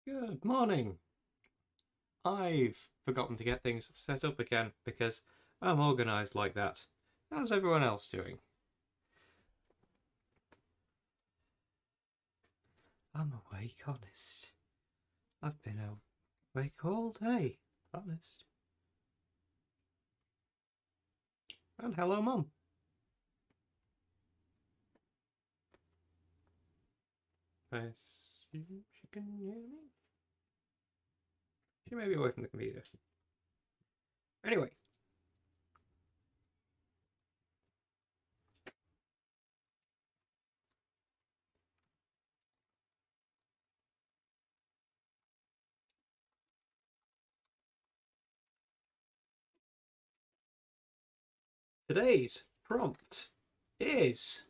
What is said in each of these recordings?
Good morning. I've forgotten to get things set up again because I'm organised like that. How's everyone else doing? I'm awake, honest. I've been awake all day, honest. And hello, Mum. I assume she can hear me? She may be away from the computer. Anyway. Today's prompt is...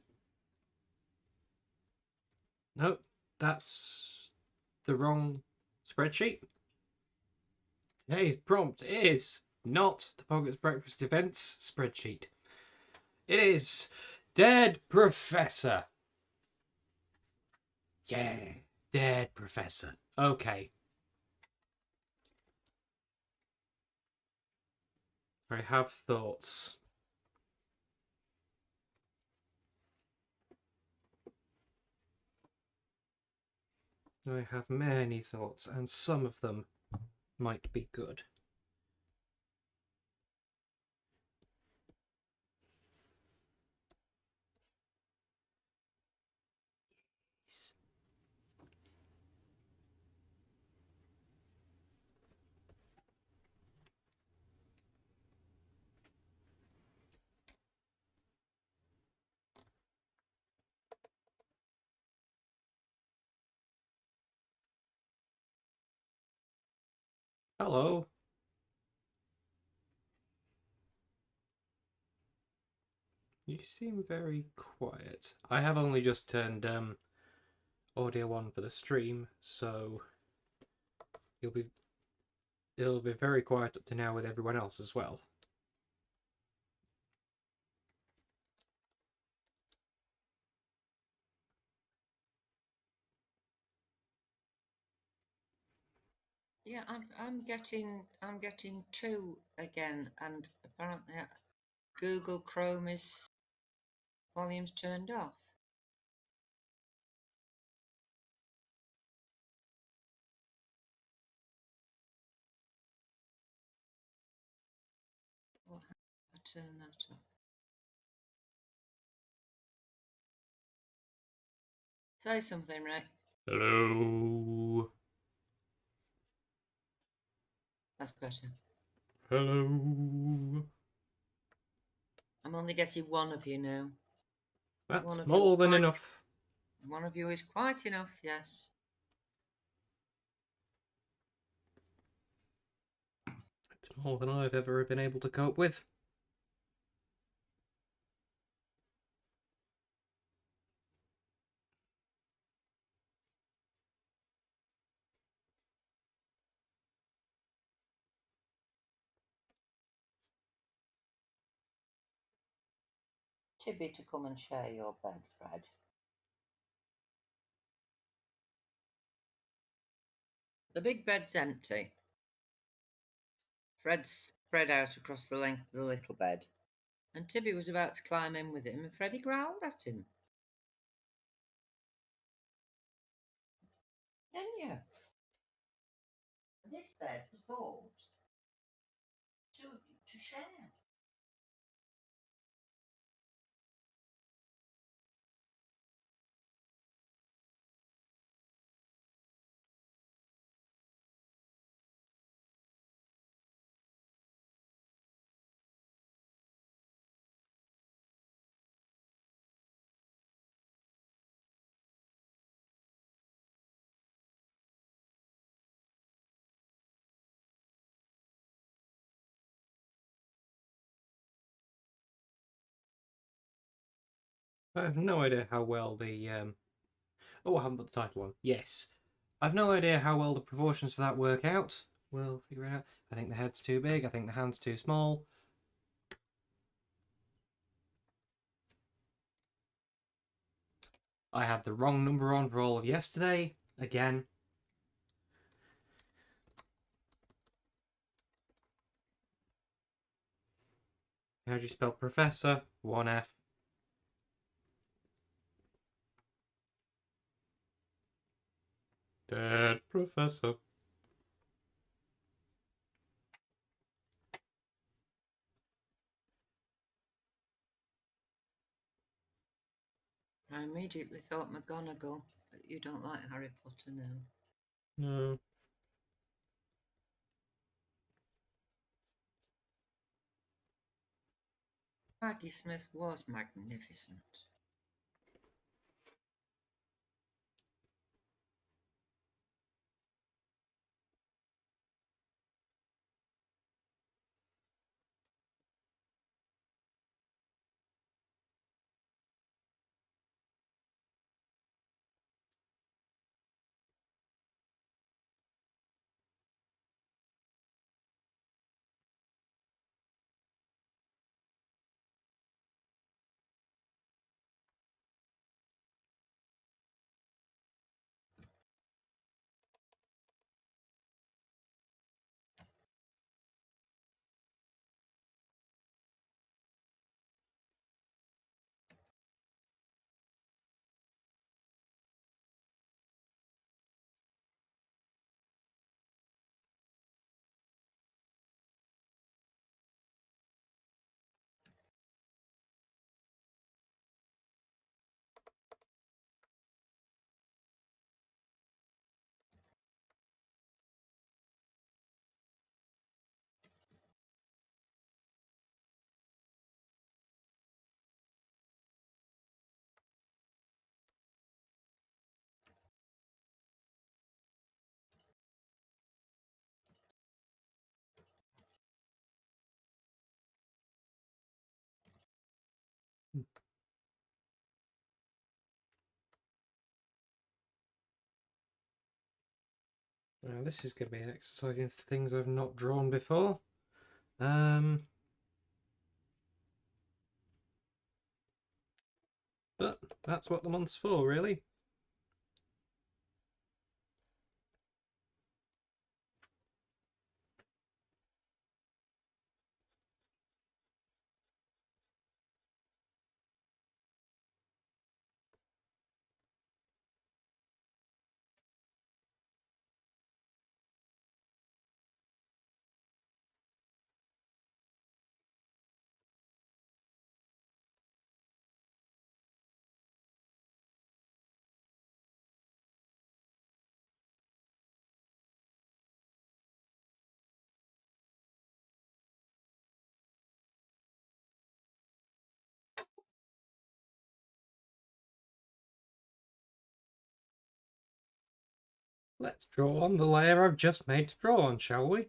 Nope, that's the wrong spreadsheet. Today's prompt is not the Pockets Breakfast Events spreadsheet. It is Dead Professor. Yeah, Dead Professor. Okay. I have thoughts. I have many thoughts, and some of them might be good. Hello. You seem very quiet. I have only just turned audio on for the stream, so it'll be very quiet up to now with everyone else as well. Yeah, I'm getting two again, and apparently Google Chrome is volume's turned off. Well, how do I turn that off? Say something, Rick. Hello. That's better. Hello. I'm only getting one of you now. That's more than enough. One of you is quite enough, yes. It's more than I've ever been able to cope with. Tibby to come and share your bed, Fred. The big bed's empty. Fred's spread out across the length of the little bed, and Tibby was about to climb in with him, and Freddie growled at him. Didn't you? This bed was bought to share. I have no idea how well the oh, I haven't put the title on. Yes. I've no idea how well the proportions for that work out. We'll figure it out. I think the head's too big. I think the hand's too small. I had the wrong number on for all of yesterday. Again. How do you spell professor? 1F. Dead professor. I immediately thought McGonagall, but you don't like Harry Potter now. No. Maggie Smith was magnificent. Now this is going to be an exercise in things I've not drawn before. But that's what the month's for, really. Let's draw on the layer I've just made to draw on, shall we?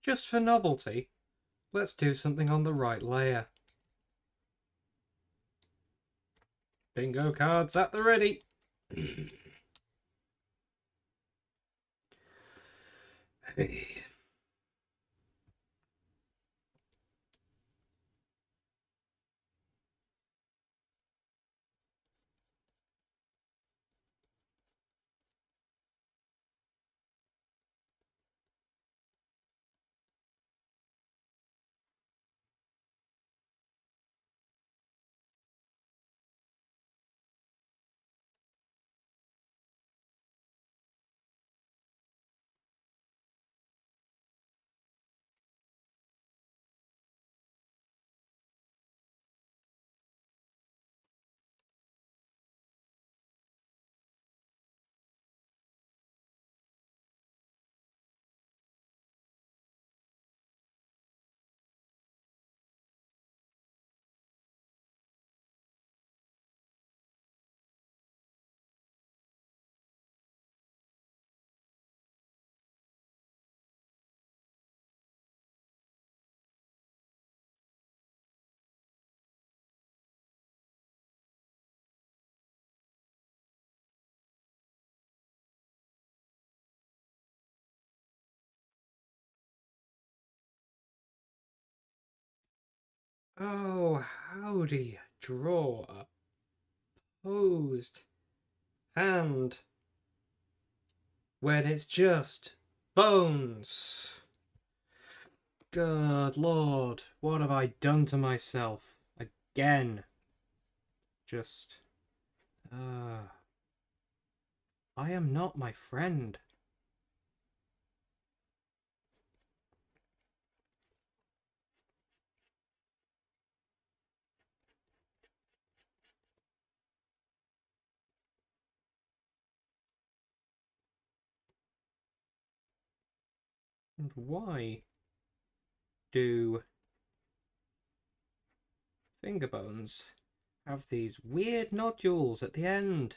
Just for novelty, let's do something on the right layer. Bingo cards at the ready. Hey. Oh, how do you draw a posed hand when it's just bones? Good Lord, what have I done to myself? Again. Just... I am not my friend. And why do finger bones have these weird nodules at the end?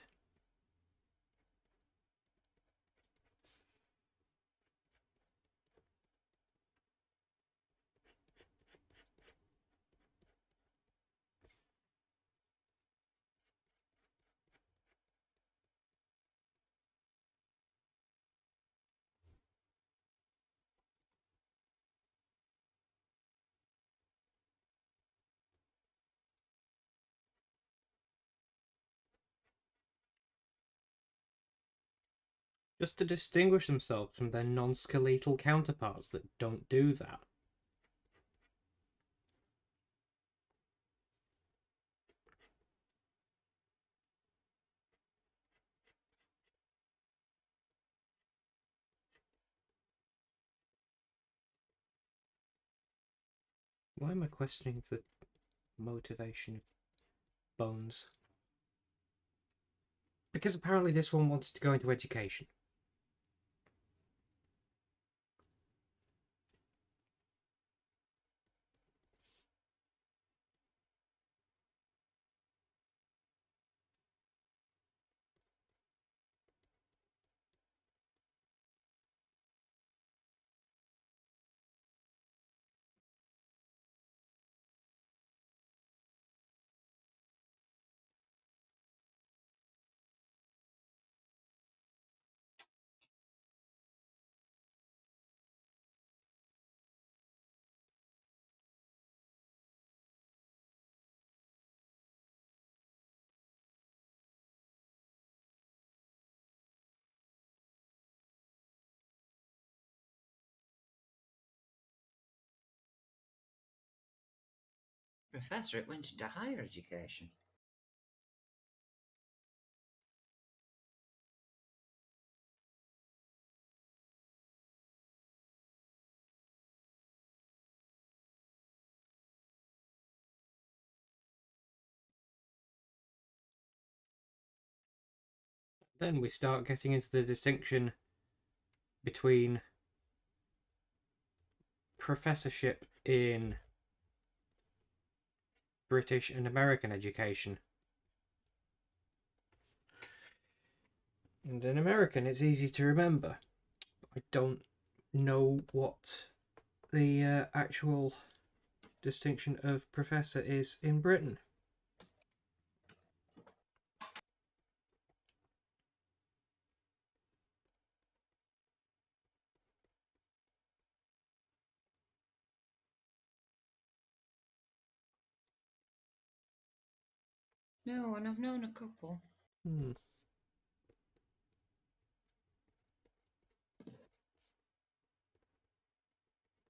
Just to distinguish themselves from their non-skeletal counterparts that don't do that. Why am I questioning the motivation of Bones? Because apparently this one wanted to go into education. Professor, it went into higher education. Then we start getting into the distinction between professorship in British and American education. And in American, it's easy to remember. I don't know what the actual distinction of professor is in Britain. No, and I've known a couple.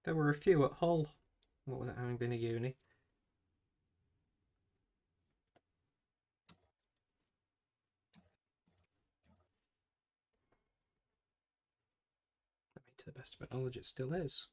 There were a few at Hull, what with it having been a uni. I mean, to the best of my knowledge, it still is.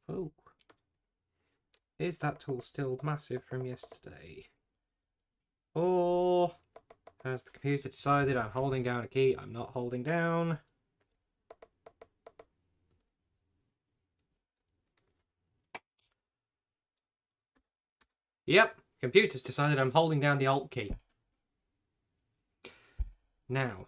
Oh. Is that tool still massive from yesterday? Or has the computer decided I'm holding down a key I'm not holding down? Yep, Computer's decided I'm holding down the Alt key. Now.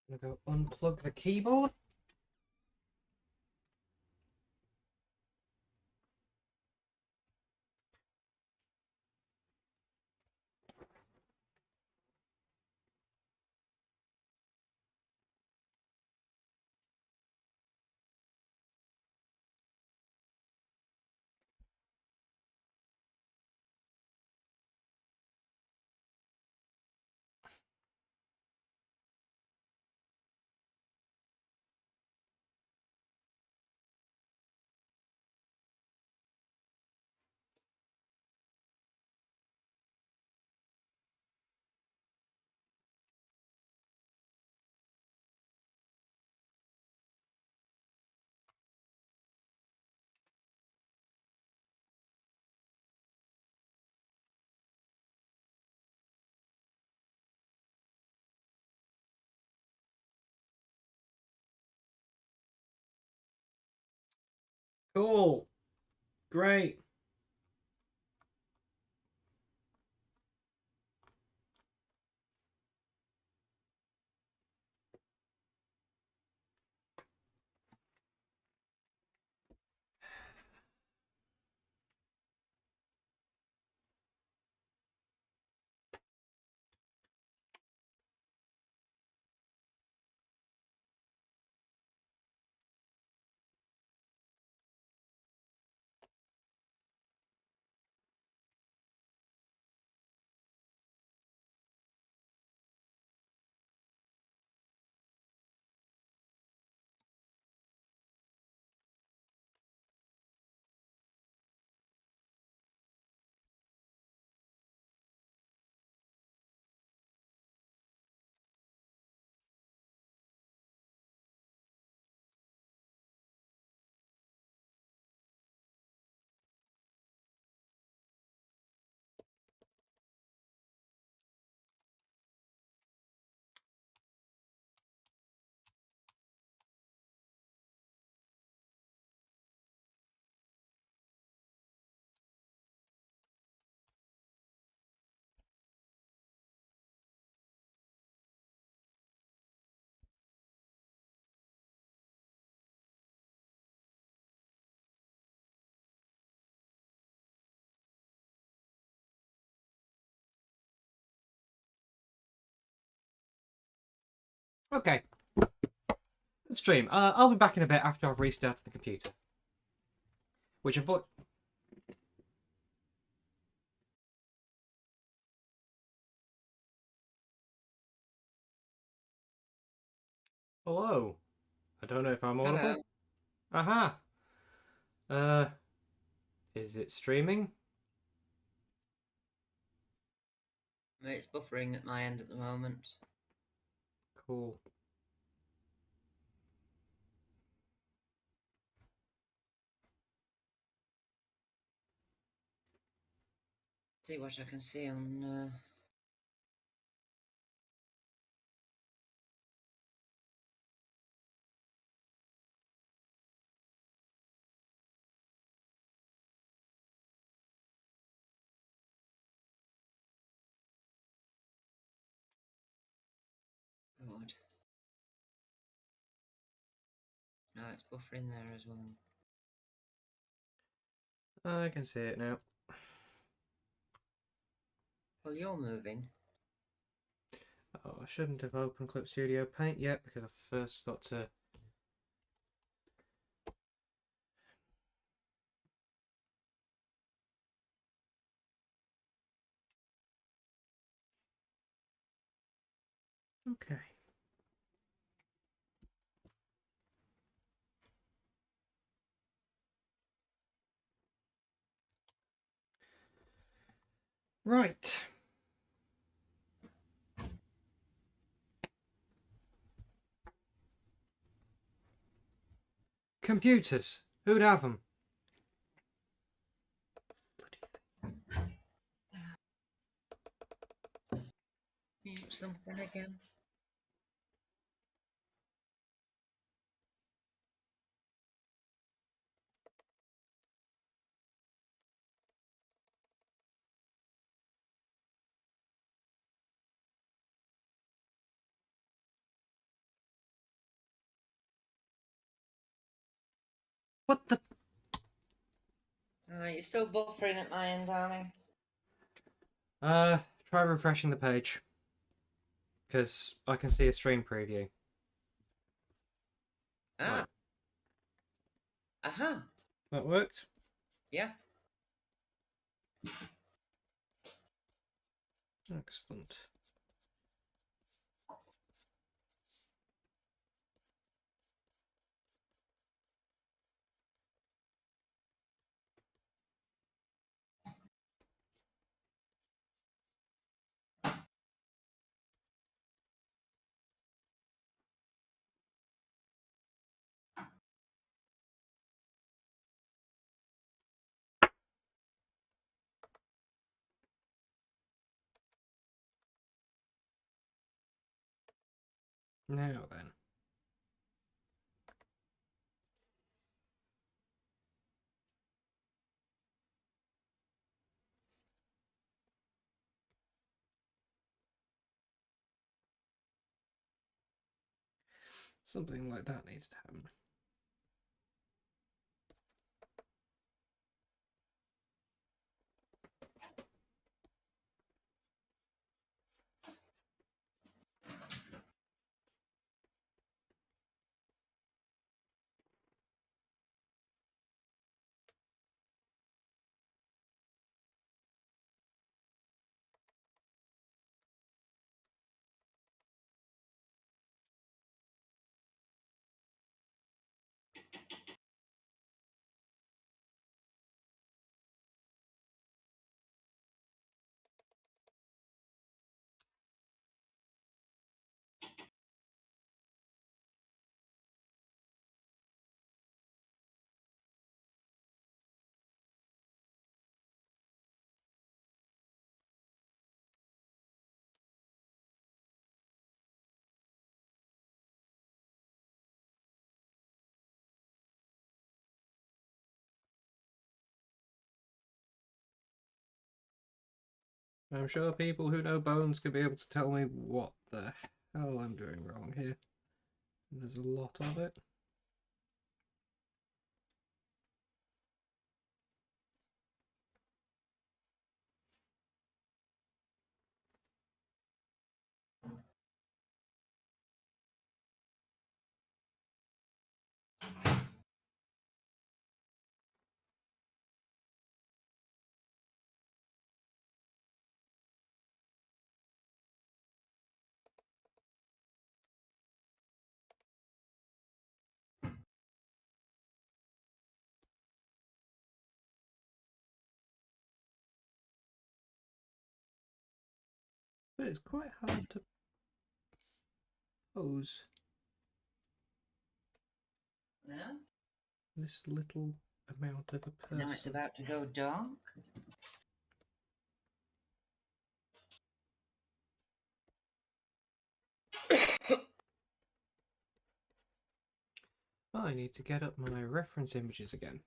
I'm going to go unplug the keyboard. Cool. Great. Okay. Stream. I'll be back in a bit after I've restarted the computer. Which I've put. Hello. I don't know if I'm audible. Hello. Aha. Is it streaming? It's buffering at my end at the moment. Cool. See what I can see on. God. No, it's buffering there as well. I can see it now. Well, you're moving. Oh, I shouldn't have opened Clip Studio Paint yet because I first got to Okay. Right. Computers. Who'd have them? Mute something again. What the? You're still buffering at my end, darling. Try refreshing the page. Because I can see a stream preview. Ah. Right. Aha. That worked? Yeah. Excellent. Now then. Something like that needs to happen. I'm sure people who know bones could be able to tell me what the hell I'm doing wrong here. There's a lot of it. But it's quite hard to pose No? this little amount of a person. Now it's about to go dark. I need to get up my reference images again.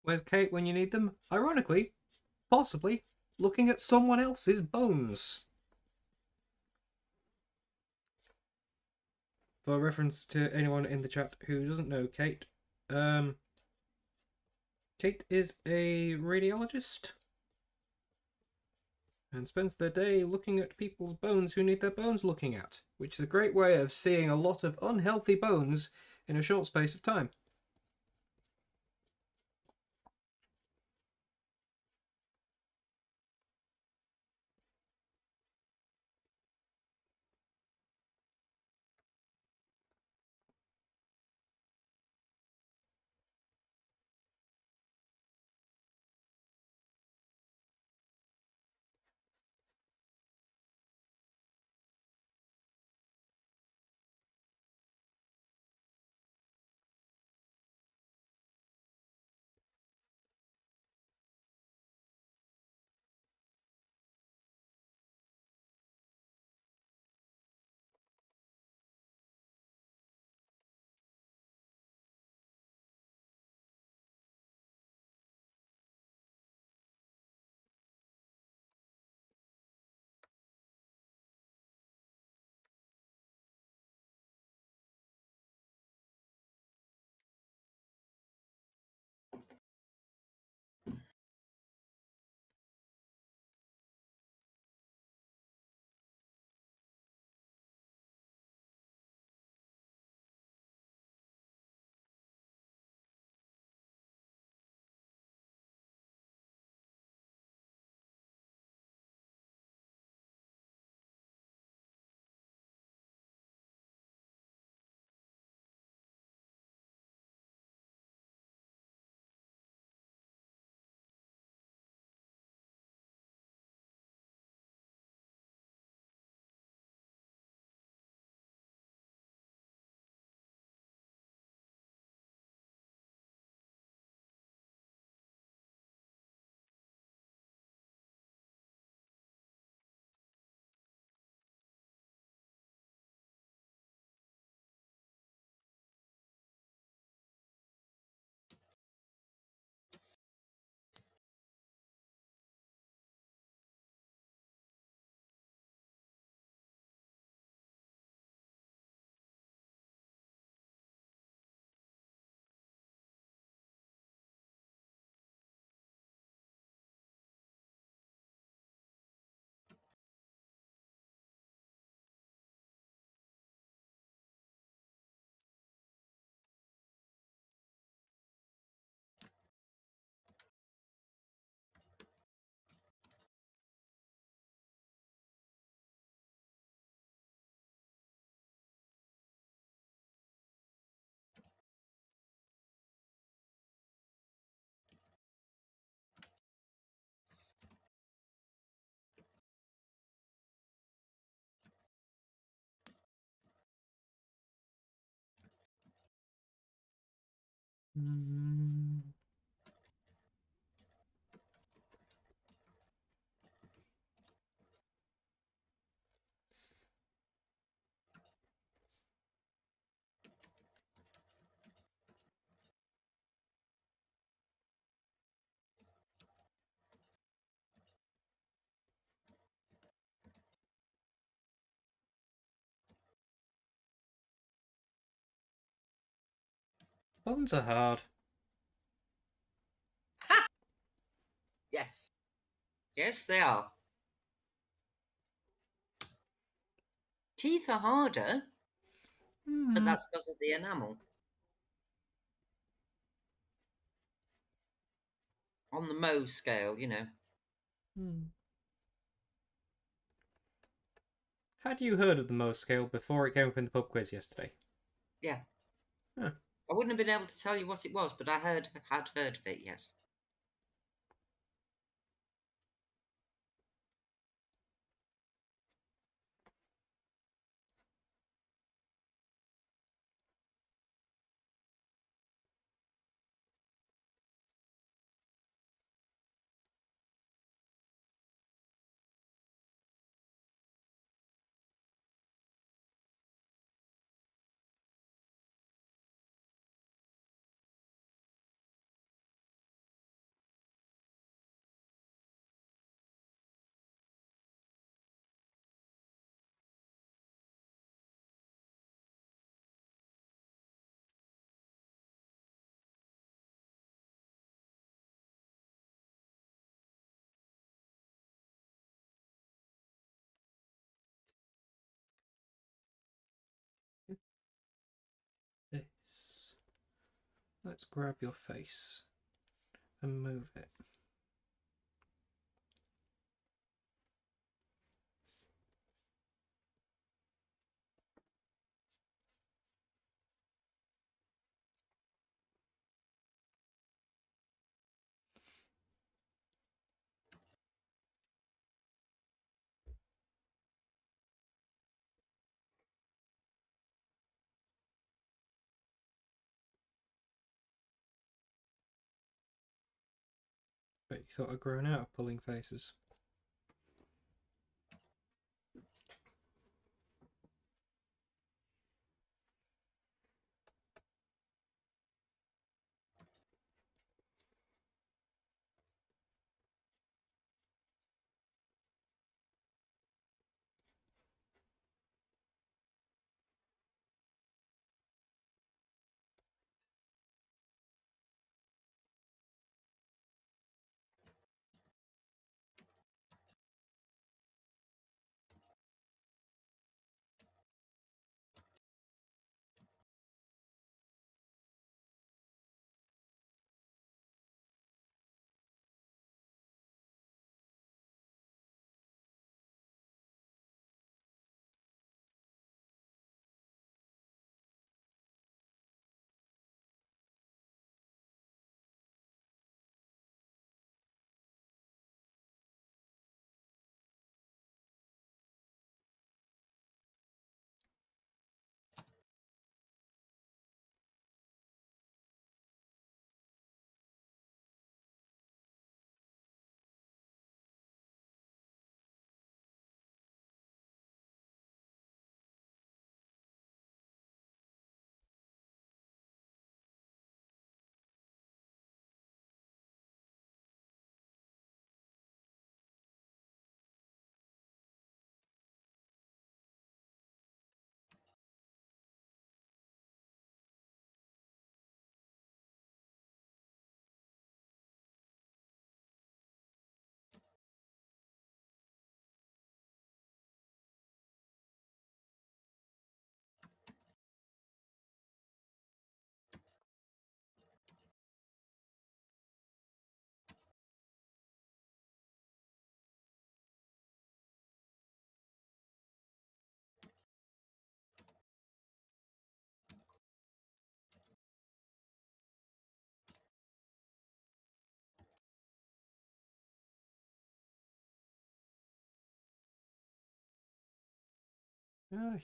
Where's Kate when you need them? Ironically, possibly looking at someone else's bones. For reference to anyone in the chat who doesn't know Kate, Kate is a radiologist and spends their day looking at people's bones who need their bones looking at, which is a great way of seeing a lot of unhealthy bones in a short space of time. Bones are hard. Yes. Yes, they are. Teeth are harder, but that's because of the enamel. On the Mohs scale, you know. Had you heard of the Mohs scale before it came up in the pub quiz yesterday? Yeah. Huh. I wouldn't have been able to tell you what it was, but I had heard of it, yes. Let's grab your face and move it. But you thought I'd grown out of pulling faces.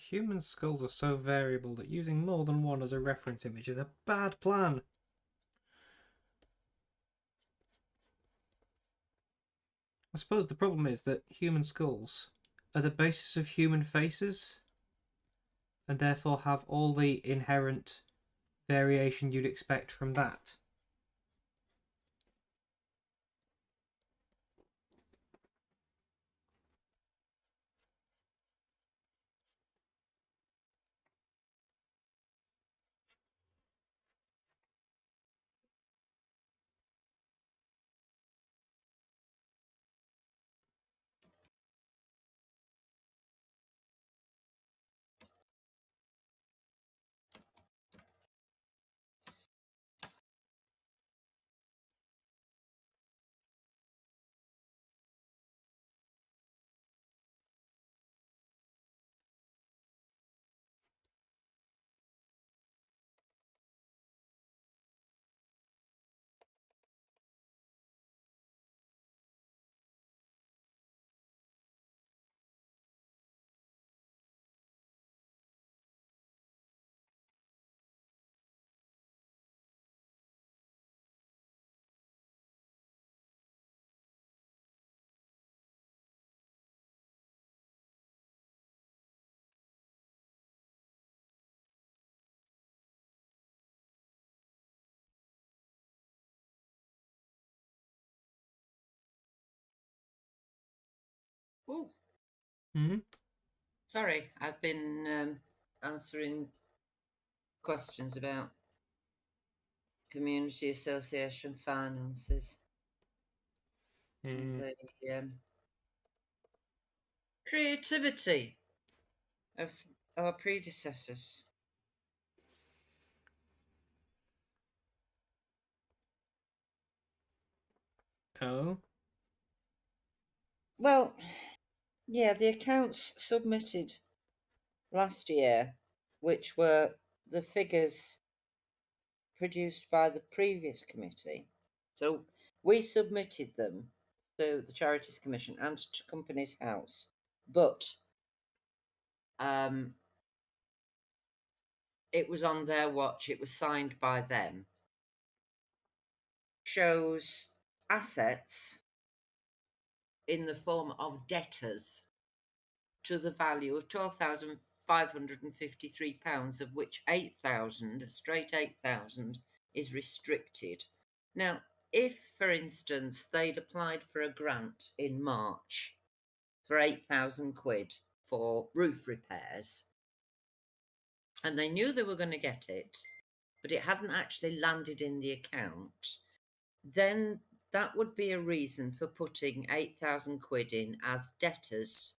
Human skulls are so variable that using more than one as a reference image is a bad plan. I suppose the problem is that human skulls are the basis of human faces and therefore have all the inherent variation you'd expect from that. Oh, Hmm? sorry, I've been answering questions about community association finances and Mm. the creativity of our predecessors. Oh. Well, yeah, the accounts submitted last year, which were the figures produced by the previous committee. So we submitted them to the Charities Commission and to Companies House, but it was on their watch, it was signed by them. Shows assets in the form of debtors to the value of £12,553, of which 8,000, straight 8,000, is restricted. Now, if, for instance, they'd applied for a grant in March for 8,000 quid for roof repairs, and they knew they were going to get it, but it hadn't actually landed in the account, then that would be a reason for putting 8,000 quid in as debtors.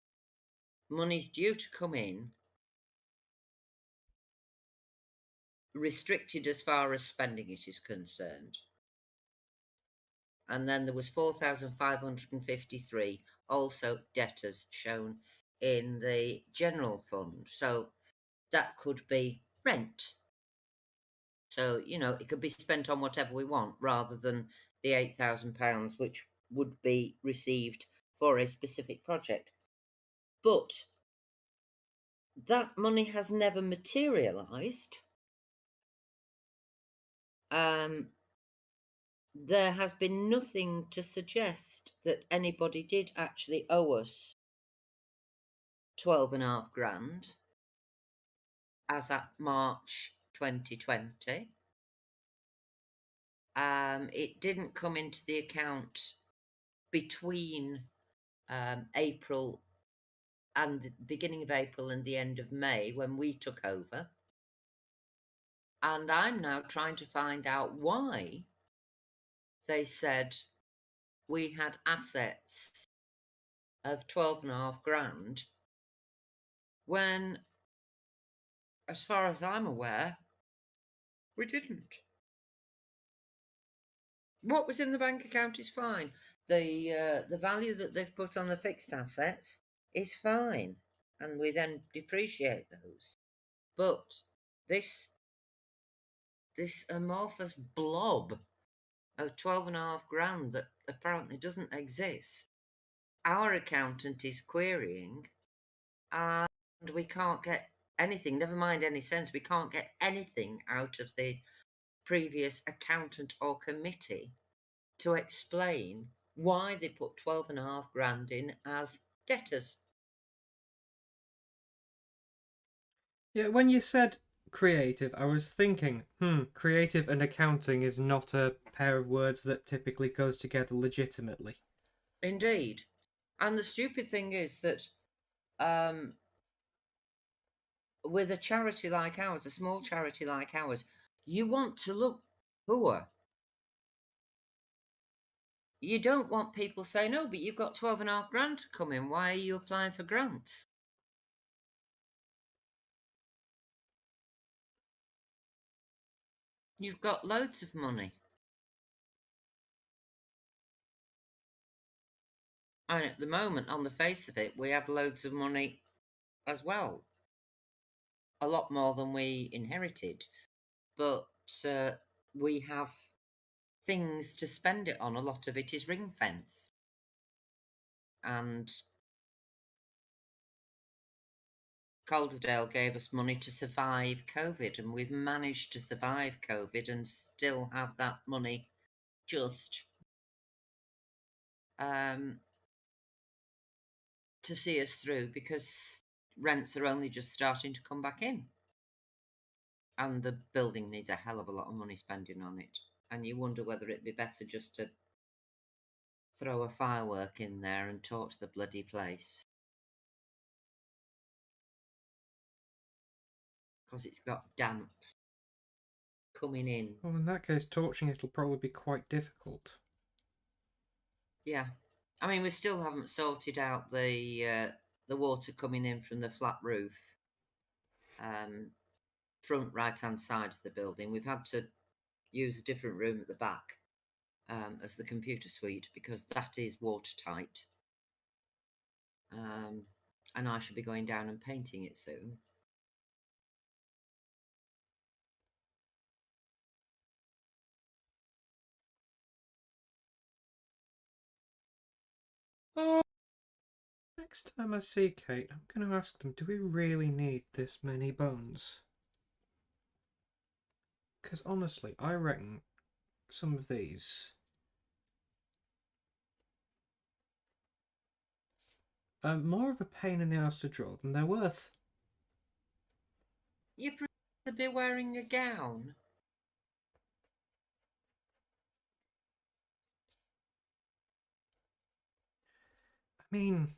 Money's due to come in, restricted as far as spending it is concerned. And then there was 4,553 also debtors shown in the general fund. So that could be rent. So, it could be spent on whatever we want rather than the £8,000, which would be received for a specific project. But that money has never materialised. There has been nothing to suggest that anybody did actually owe us 12.5 grand as at March 2020. It didn't come into the account between April and the beginning of April and the end of May when we took over. And I'm now trying to find out why they said we had assets of 12.5 grand when, as far as I'm aware, we didn't. What was in the bank account is fine. The value that they've put on the fixed assets is fine, and we then depreciate those. But this amorphous blob of 12.5 grand that apparently doesn't exist, our accountant is querying, and we can't get anything, never mind any sense, we can't get anything out of the previous accountant or committee to explain why they put 12.5 grand in as debtors. Yeah, when you said creative, I was thinking, creative and accounting is not a pair of words that typically goes together legitimately. Indeed. And the stupid thing is that with a charity like ours, a small charity like ours, you want to look poor. You don't want people saying, "No, but you've got 12.5 grand to come in. Why are you applying for grants?" You've got loads of money. And at the moment, on the face of it, we have loads of money as well. A lot more than we inherited. But we have things to spend it on. A lot of it is ring fenced. And Calderdale gave us money to survive COVID, and we've managed to survive COVID and still have that money just to see us through, because rents are only just starting to come back in. And the building needs a hell of a lot of money spending on it. And you wonder whether it'd be better just to throw a firework in there and torch the bloody place. Because it's got damp coming in. Well, in that case, torching it'll probably be quite difficult. Yeah. I mean, we still haven't sorted out the water coming in from the flat roof, front right-hand side of the building. We've had to use a different room at the back as the computer suite, because that is watertight. And I should be going down and painting it soon. Next time I see Kate, I'm going to ask them, do we really need this many bones? Because honestly, I reckon some of these are more of a pain in the ass to draw than they're worth. You to be wearing a gown. I mean,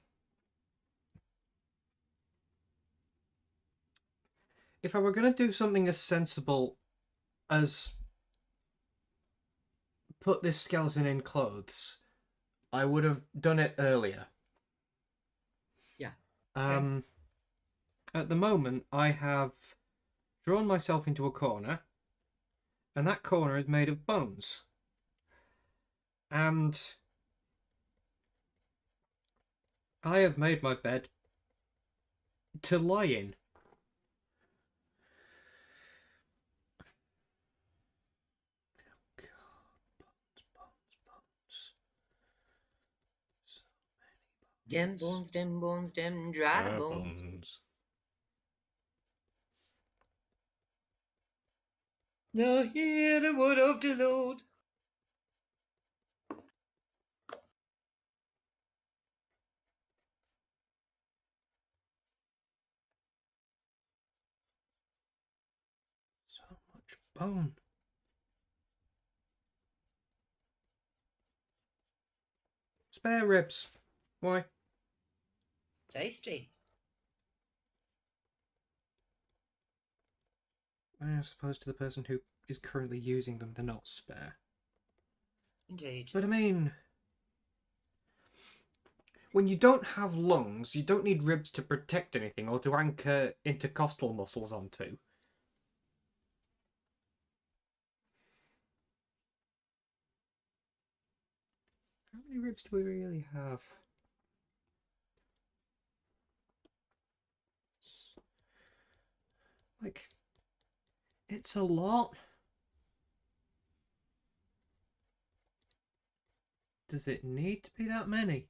if I were going to do something as sensible as put this skeleton in clothes, I would have done it earlier. Yeah. Okay. At the moment, I have drawn myself into a corner, and that corner is made of bones. And I have made my bed to lie in. Dem bones, dem dry bones. Now hear the word of the Lord. So much bone. Spare ribs. Why? Tasty. I suppose to the person who is currently using them, they're not spare. Indeed. But I mean, when you don't have lungs, you don't need ribs to protect anything or to anchor intercostal muscles onto. How many ribs do we really have? Like, it's a lot. Does it need to be that many?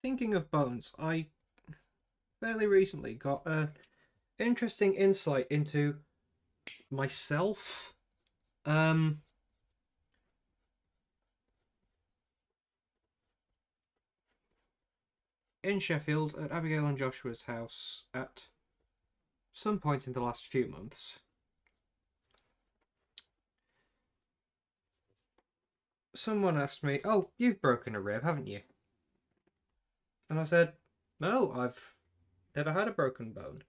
Thinking of bones, I fairly recently got an interesting insight into myself. In Sheffield, at Abigail and Joshua's house, at some point in the last few months, someone asked me, "Oh, you've broken a rib, haven't you?" And I said, "No, I've never had a broken bone."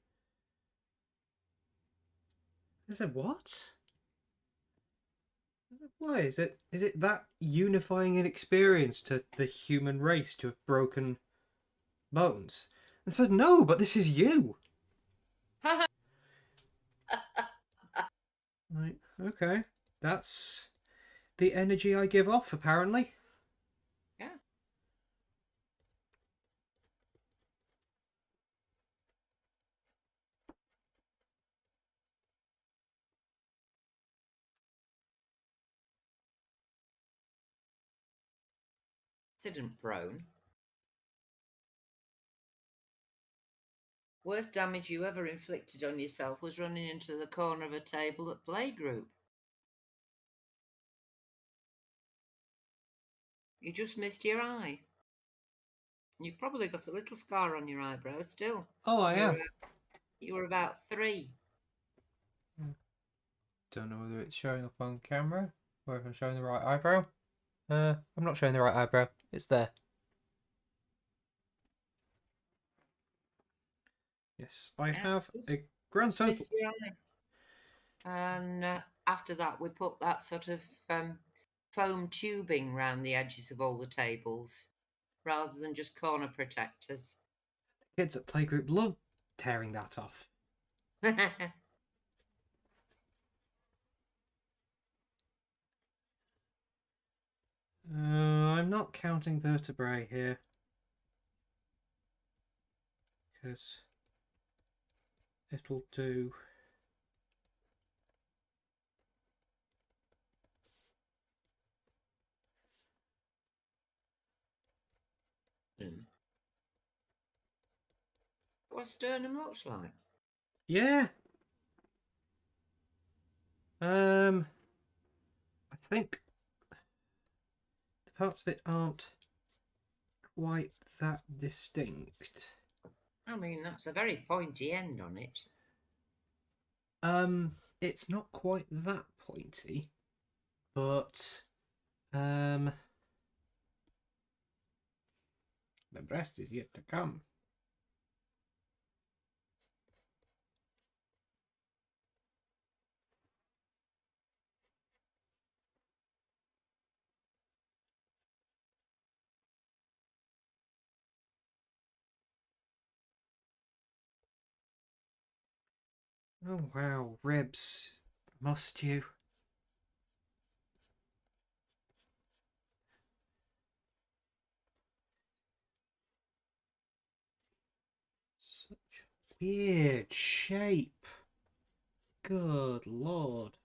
They said, "What? Why is it that unifying an experience to the human race to have broken bones?" And I said, "No, but this is you." Like, okay, that's the energy I give off, apparently. Yeah. Didn't prone. Worst damage you ever inflicted on yourself was running into the corner of a table at playgroup. You just missed your eye. You probably got a little scar on your eyebrow still. Oh, I have. You were about 3. Don't know whether it's showing up on camera or if I'm showing the right eyebrow. I'm not showing the right eyebrow. It's there. Yes, I have a grand total. Missed your eye. And after that, we put that sort of foam tubing round the edges of all the tables, rather than just corner protectors. Kids at playgroup love tearing that off. I'm not counting vertebrae here. Because it'll do. What sternum looks like? Yeah. I think the parts of it aren't quite that distinct. I mean, that's a very pointy end on it. It's not quite that pointy, but the best is yet to come. Oh wow, ribs. Must you? Such weird shape. Good lord.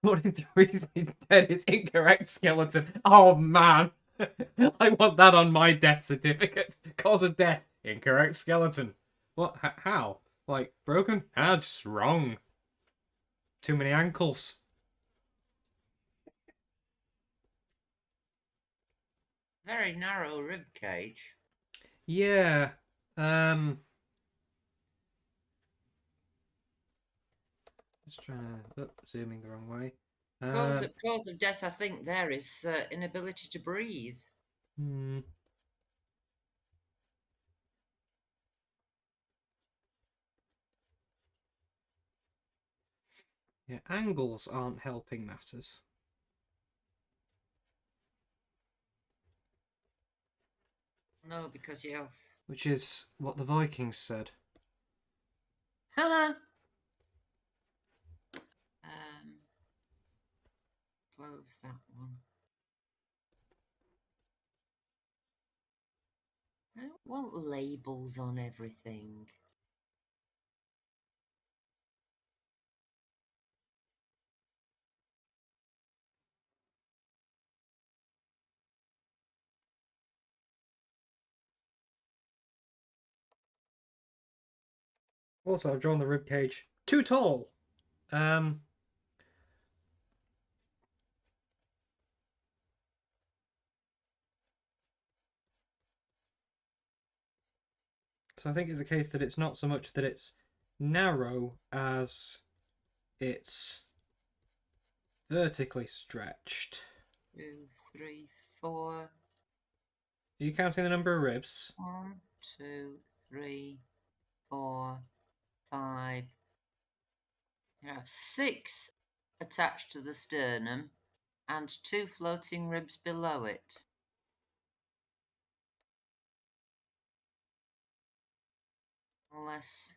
What if the reason he's dead is incorrect skeleton? Oh man. I want that on my death certificate. Cause of death, incorrect skeleton. What? How? Like, broken? Ah, just wrong. Too many ankles. Very narrow rib cage. Yeah. Just trying to. Zooming the wrong way. Cause of death, I think there is inability to breathe. Hmm. Yeah, angles aren't helping matters. No, because you have. Which is what the Vikings said. Close that one. I don't want labels on everything. Also, I've drawn the rib cage too tall. So I think it's a case that it's not so much that it's narrow as it's vertically stretched. 2, 3, 4. Are you counting the number of ribs? 1, 2, 3, 4, 5. You have 6 attached to the sternum and 2 floating ribs below it. Unless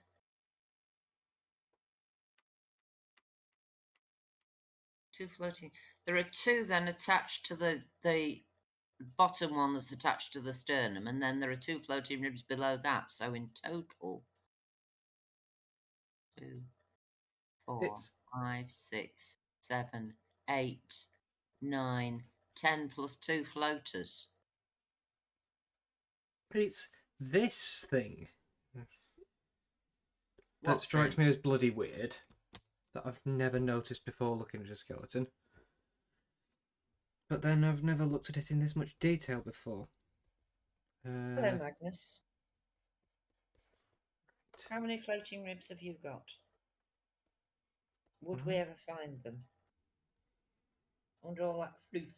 2 floating. There are 2 then attached to the bottom one that's attached to the sternum, and then there are 2 floating ribs below that. So in total, 2, 4, It's 5, 6, 7, 8, 9, 10 plus 2 floaters. it's this thing that What strikes thing? me as bloody weird that I've never noticed before looking at a skeleton. But then I've never looked at it in this much detail before. Hello, Magnus. How many floating ribs have you got? Would we ever find them? Under all that floof.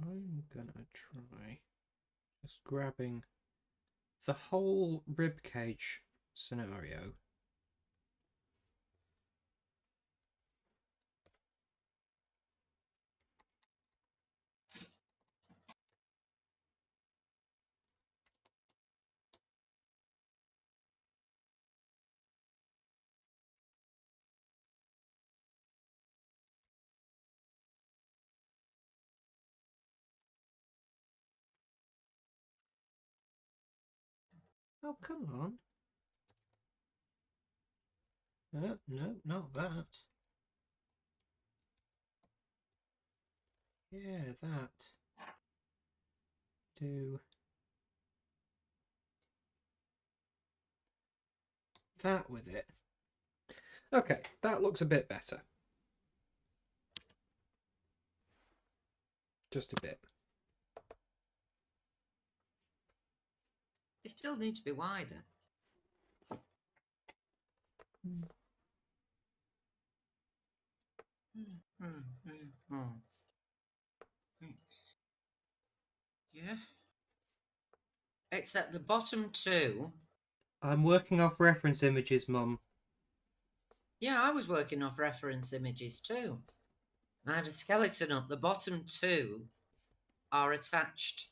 I'm gonna try just grabbing the whole rib cage scenario. Oh, come on. No, not that. Yeah, that. Do that with it. Okay, that looks a bit better. Just a bit. They still need to be wider. Yeah. Except the bottom 2. I'm working off reference images, Mum. Yeah, I was working off reference images too. I had a skeleton up. The bottom 2 are attached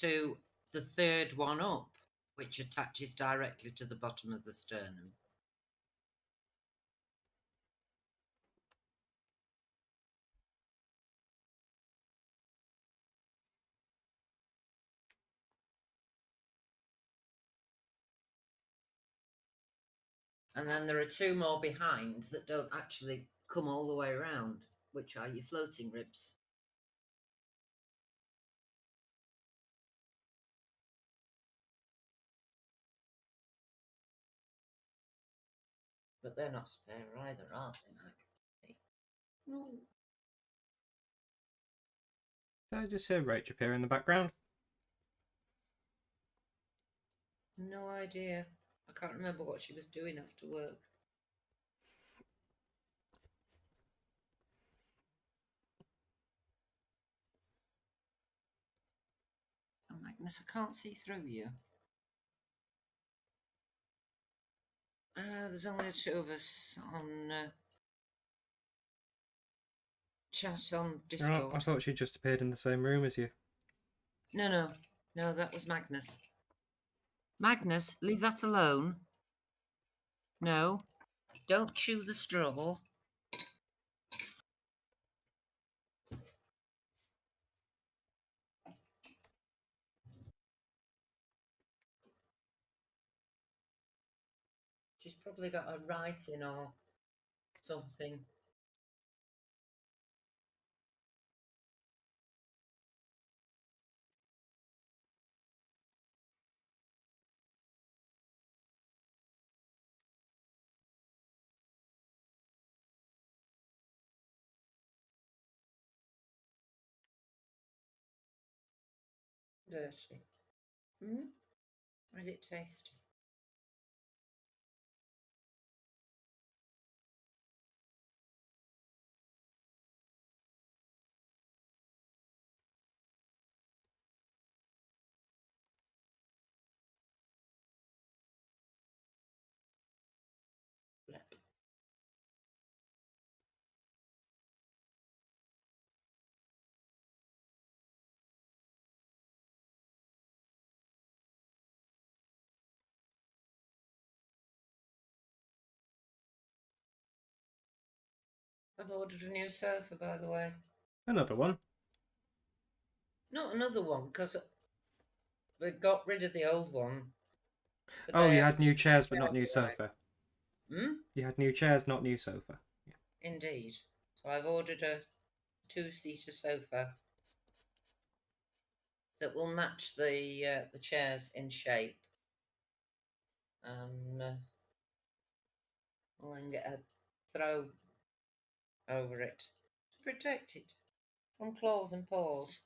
to the 3rd one up, which attaches directly to the bottom of the sternum. And then there are 2 more behind that don't actually come all the way around, which are your floating ribs. But they're not spare either, are they, Mag? No. Did I just hear Rach appear in the background? No idea. I can't remember what she was doing after work. Oh, Magnus, I can't see through you. There's only the 2 of us on chat on Oh, Discord. I thought she just appeared in the same room as you. No, that was Magnus. Magnus, leave that alone. No, don't chew the straw. She's probably got a writing or something. Dirty. Or is it tasty? Blep. I've ordered a new sofa, by the way. Another one. Not another one, because we got rid of the old one. The Oh, day you had after new chairs but not chairs new arrived. sofa. Hmm? You had new chairs, not new sofa. Yeah. Indeed. So I've ordered a two-seater sofa that will match the chairs in shape, and we'll then get a throw over it to protect it from claws and paws.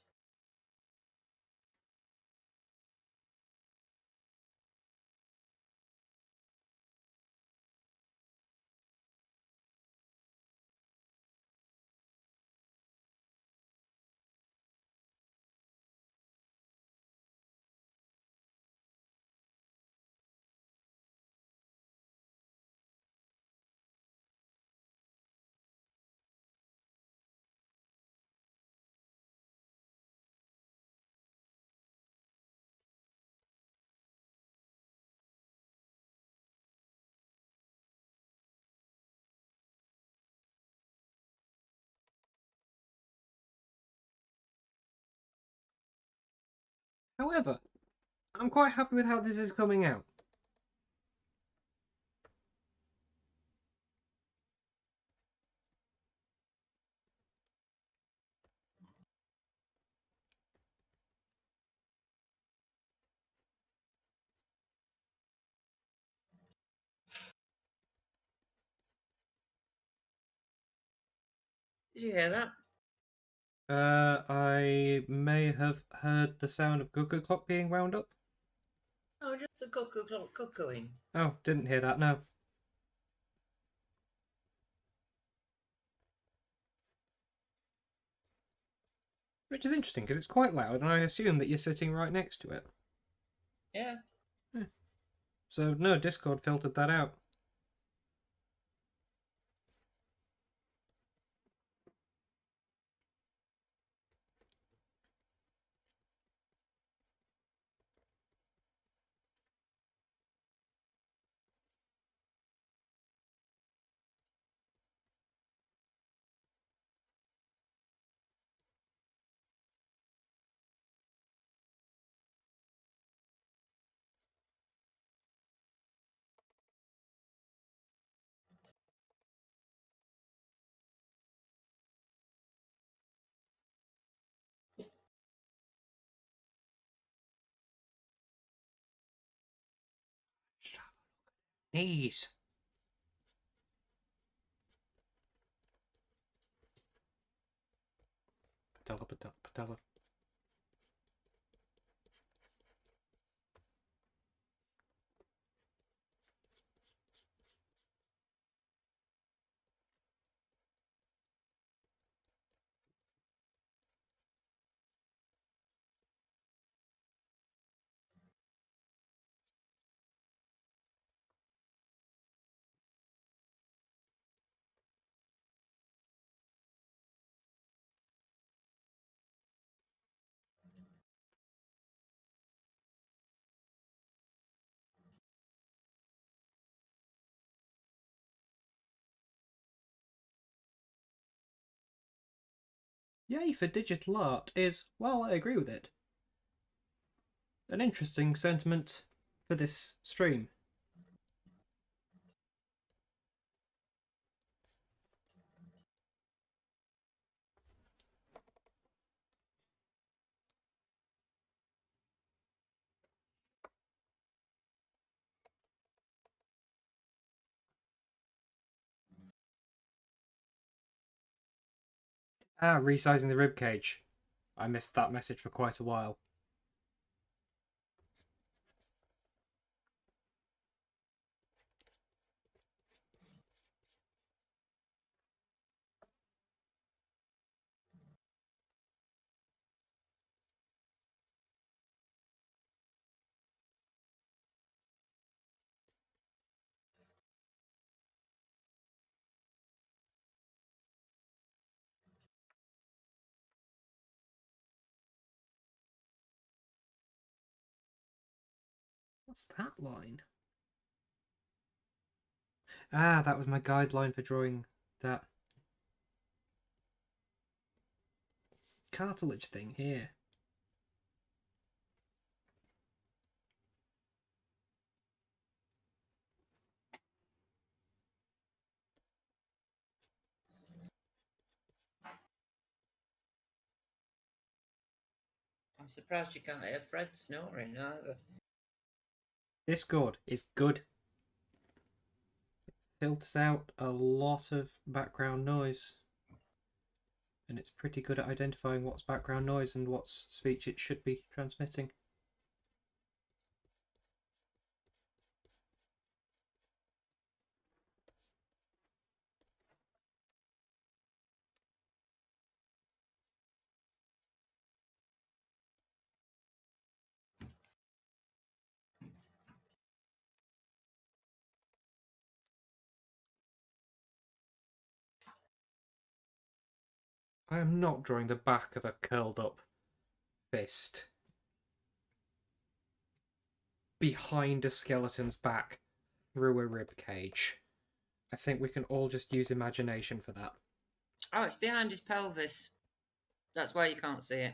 However, I'm quite happy with how this is coming out. Did you hear that? I may have heard the sound of cuckoo clock being wound up. Oh, just the cuckoo clock cuckooing. Oh, didn't hear that, no. Which is interesting because it's quite loud and I assume that you're sitting right next to it. Yeah. So, no, Discord filtered that out. Knees. Patella, patella, patella. Yay for digital art is, well, I agree with it. An interesting sentiment for this stream. Ah, resizing the ribcage. I missed that message for quite a while. What's that line? Ah, that was my guideline for drawing that. cartilage thing here. I'm surprised you can't hear Fred snoring either. This gourd is good. It filters out a lot of background noise. And it's pretty good at identifying what's background noise and what's speech it should be transmitting. I am not drawing the back of a curled up fist behind a skeleton's back through a rib cage. I think we can all just use imagination for that. Oh, it's behind his pelvis. That's why you can't see it.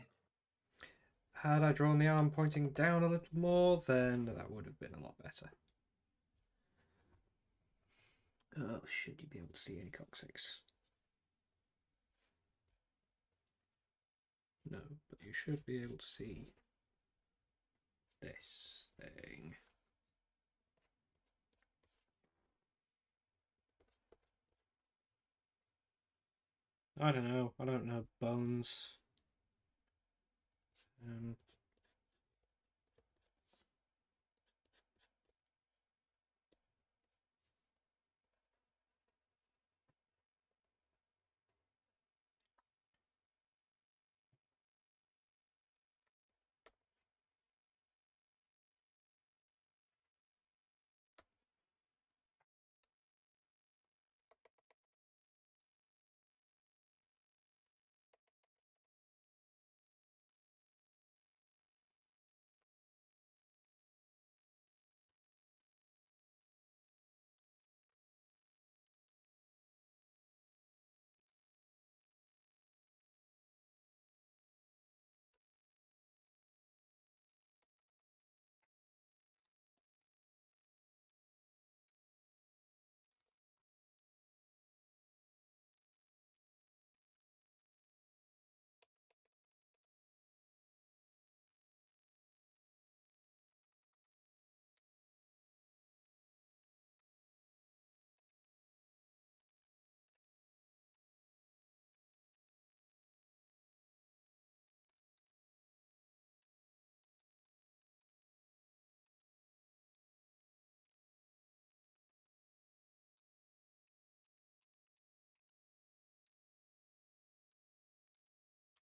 Had I drawn the arm pointing down a little more, then that would have been a lot better. Oh, should you be able to see any coccyx? No, but you should be able to see this thing. I don't know. I don't know bones.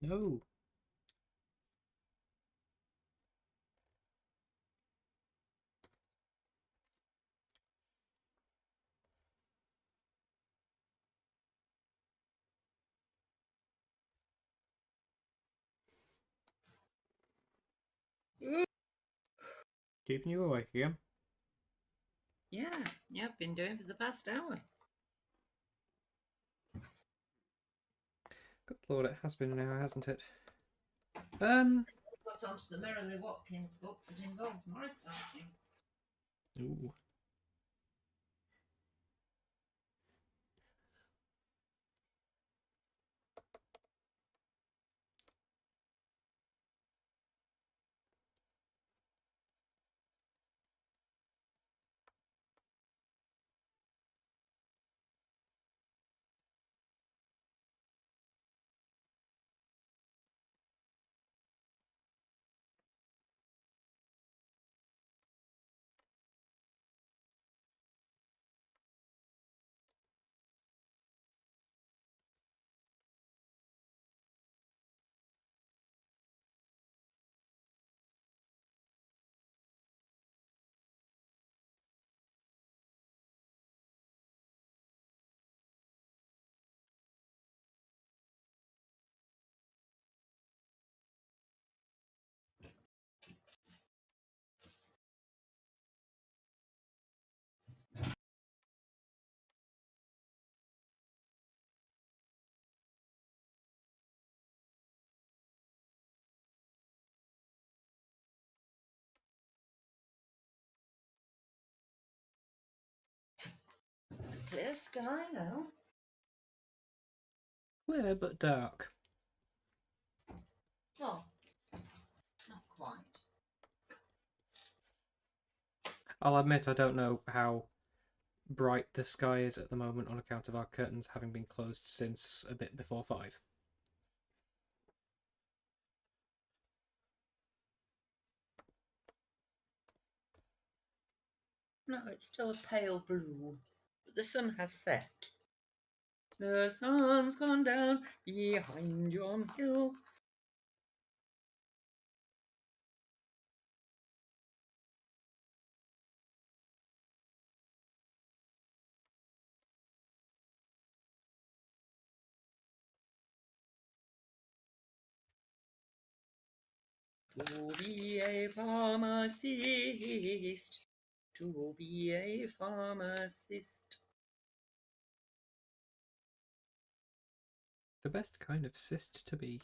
No. Keeping you awake again. Yeah, I've been doing for the past hour. Good lord, it has been an hour, hasn't it? Got onto the Merrily Watkins book that involves Morris dancing. Ooh. clear sky now. Clear but dark. Well, not quite. I'll admit I don't know how bright the sky is at the moment on account of our curtains having been closed since a bit before 5. No, it's still a pale blue, but the sun has set. The sun's gone down behind yon hill. To be a pharmacist, to be a pharmacist. The best kind of cyst to be.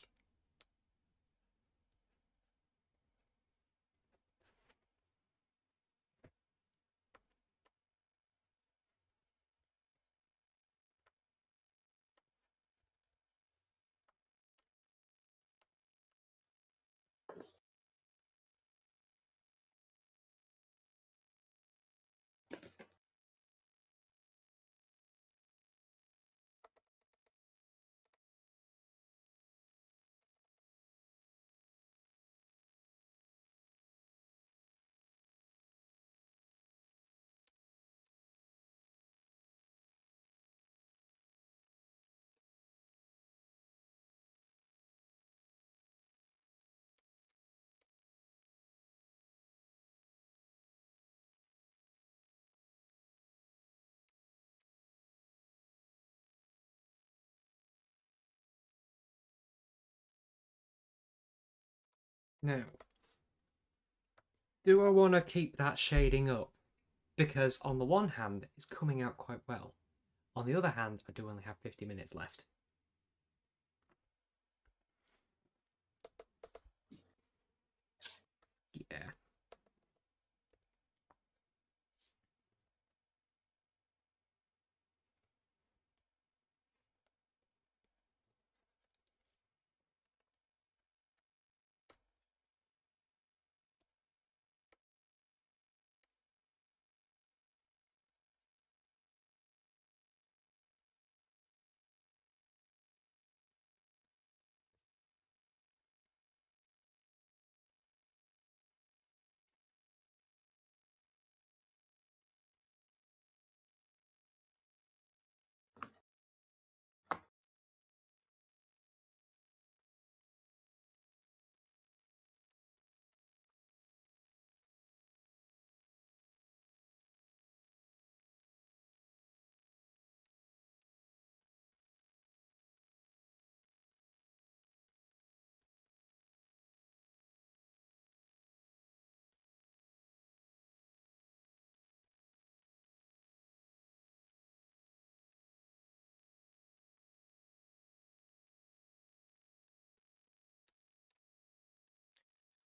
Now, do I want to keep that shading up? Because on the one hand, it's coming out quite well. On the other hand, I do only have 50 minutes left. Yeah.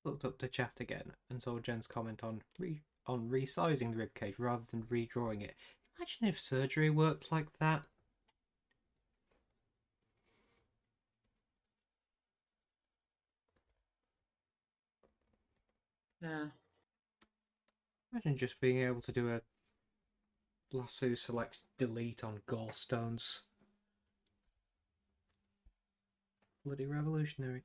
Looked up the chat again and saw Jen's comment on resizing the ribcage rather than redrawing it. Imagine if surgery worked like that. Yeah. Imagine just being able to do a lasso select delete on gallstones. Bloody revolutionary.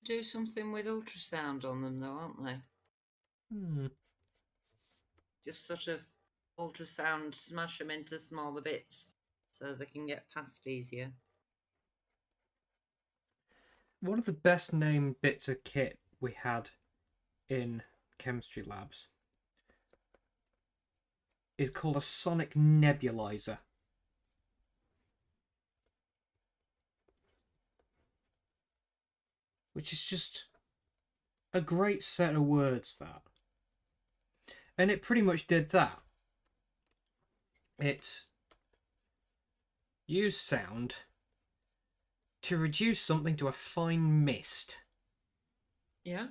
Do something with ultrasound on them, though, aren't they? Just sort of ultrasound, smash them into smaller bits so they can get past easier. One of the best named bits of kit we had in chemistry labs is called a sonic nebulizer. Which is just a great set of words, that. And it pretty much did that. It use sound to reduce something to a fine mist. Yeah.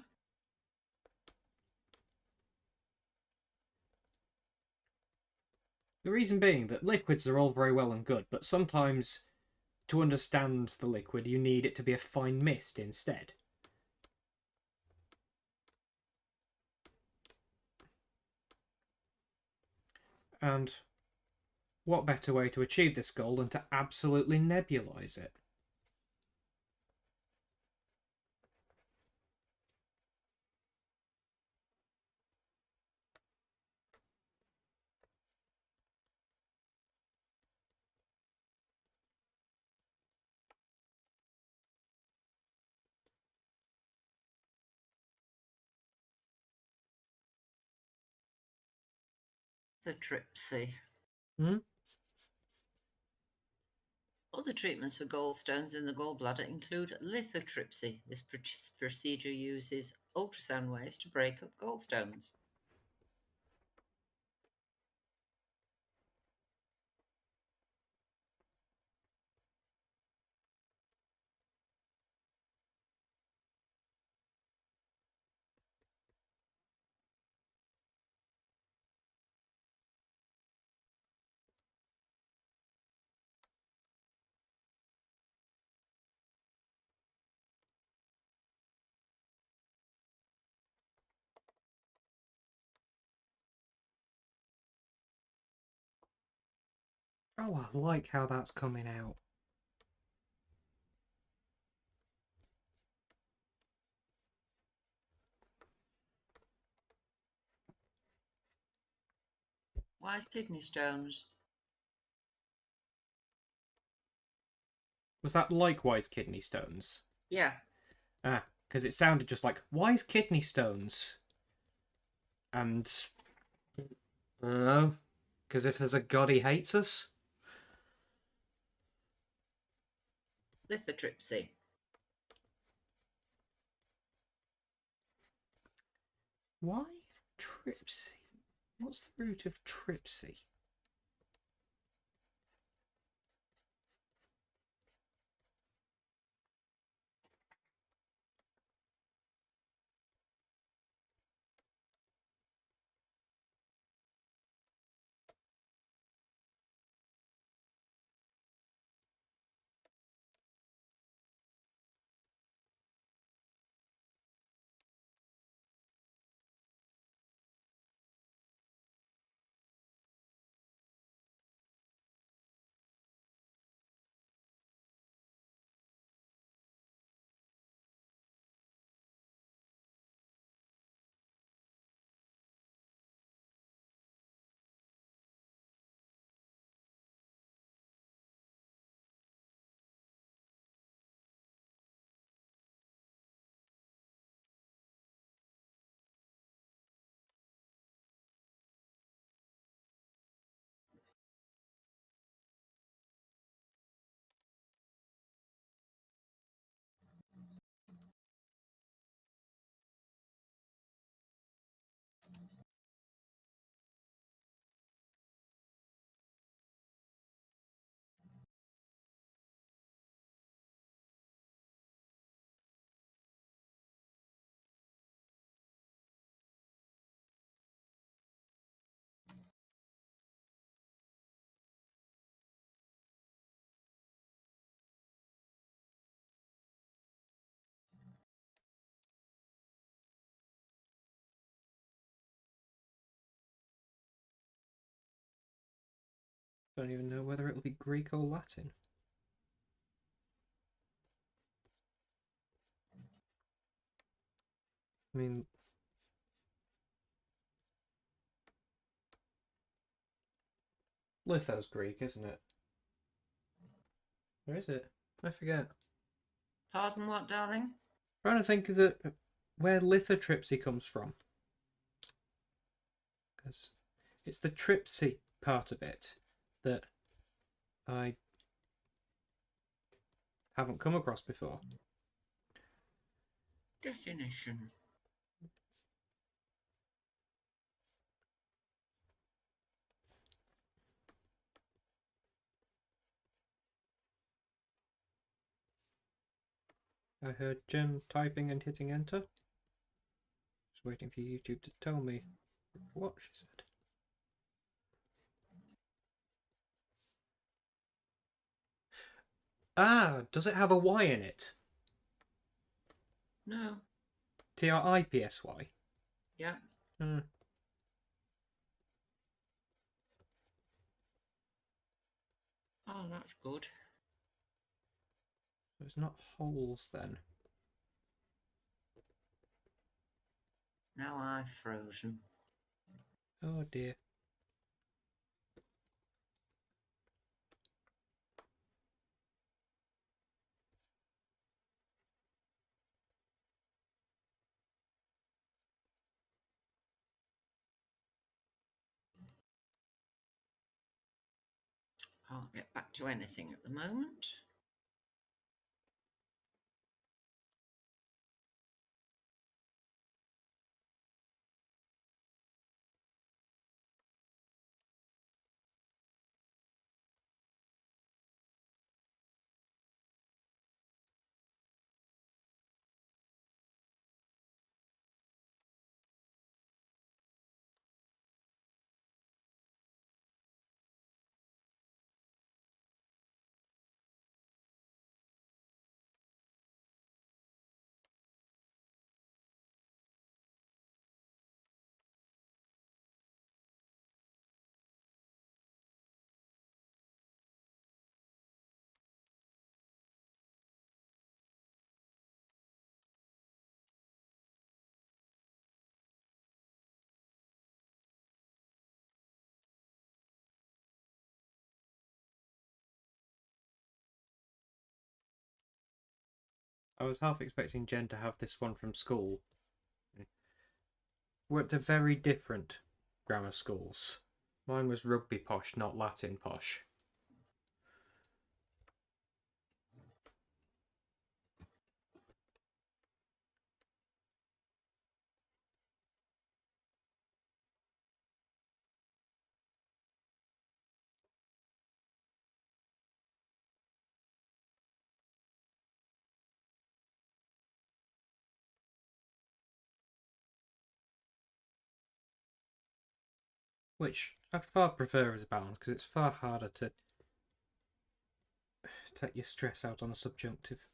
The reason being that liquids are all very well and good, but sometimes to understand the liquid you need it to be a fine mist instead. And what better way to achieve this goal than to absolutely nebulize it? The Tripsy. Hmm? Other treatments for gallstones in the gallbladder include lithotripsy. This procedure uses ultrasound waves to break up gallstones. Oh, I like how that's coming out. Why is kidney stones? Was that likewise kidney stones? Yeah. Ah, because it sounded just like, why is kidney stones? And, I don't know, because if there's a god he hates us? Lithotripsy. Why tripsy? What's the root of tripsy? Don't even know whether it'll be Greek or Latin. I mean, litho's Greek, isn't it? Or is it? I forget. Pardon what, darling? I'm trying to think of the where lithotripsy comes from, because it's the tripsy part of it that I haven't come across before. Definition. I heard Jen typing and hitting enter. Just waiting for YouTube to tell me what she said. Ah, does it have a Y in it? No. Tripsy. Yeah. Hmm. Oh, that's good. So it's not holes then. Now I've frozen. Oh dear. Can't get back to anything at the moment. I was half expecting Jen to have this one from school. We're at very different grammar schools. Mine was rugby posh, not Latin posh. Which I far prefer as a balance because it's far harder to take your stress out on a subjunctive.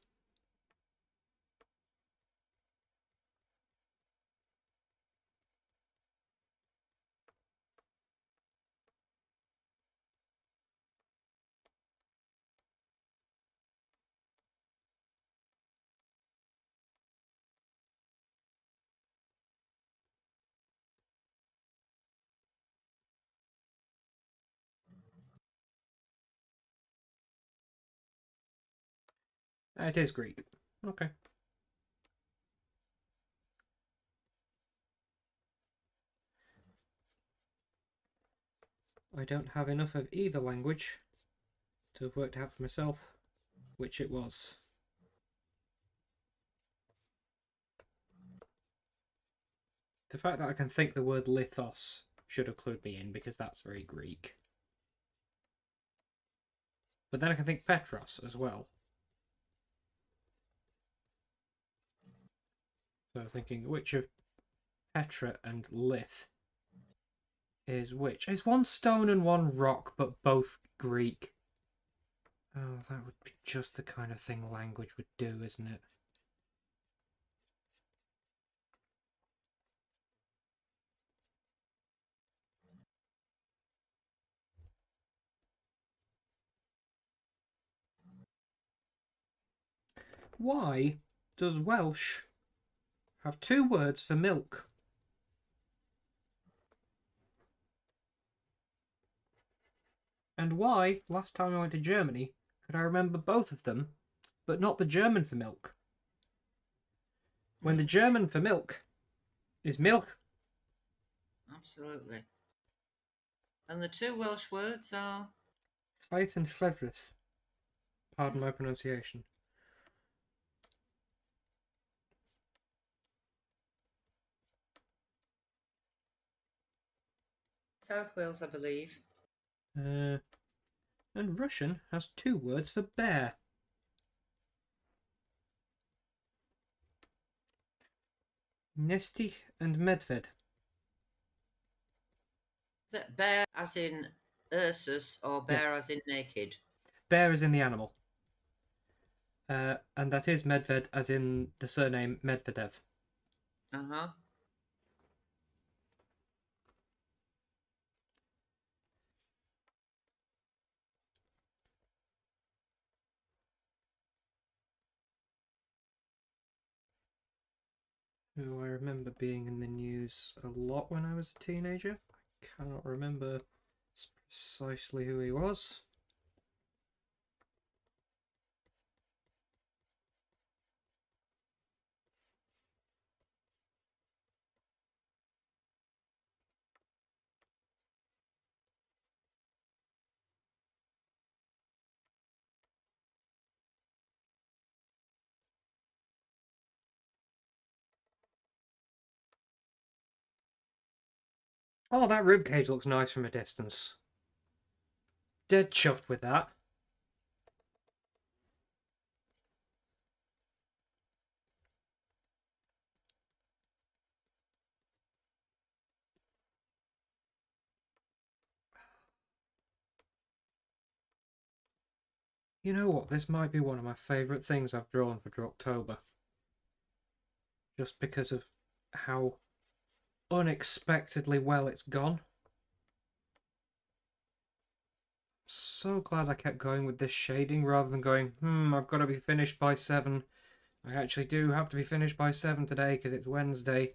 It is Greek. Okay. I don't have enough of either language to have worked out for myself which it was. The fact that I can think the word lithos should have clued me in because that's very Greek. But then I can think Petros as well. So I was thinking which of Petra and Lith is which? It's one stone and one rock, but both Greek. Oh, that would be just the kind of thing language would do, isn't it? Why does Welsh have two words for milk? And why, last time I went to Germany, could I remember both of them, but not the German for milk? When the German for milk is milk. Absolutely. And the two Welsh words are? Llaeth and Llefrith. Pardon my pronunciation. South Wales, I believe. And Russian has two words for bear. Nesty and Medved. That bear as in Ursus or Yeah. bear as in naked? Bear is in the animal. And that is Medved as in the surname Medvedev. Uh-huh. Who I remember being in the news a lot when I was a teenager. I cannot remember precisely who he was. Oh, that ribcage looks nice from a distance. Dead chuffed with that. You know what? This might be one of my favourite things I've drawn for Drawctober. Just because of how unexpectedly well it's gone. So glad I kept going with this shading rather than going, I've got to be finished by 7. I actually do have to be finished by 7 today because it's Wednesday.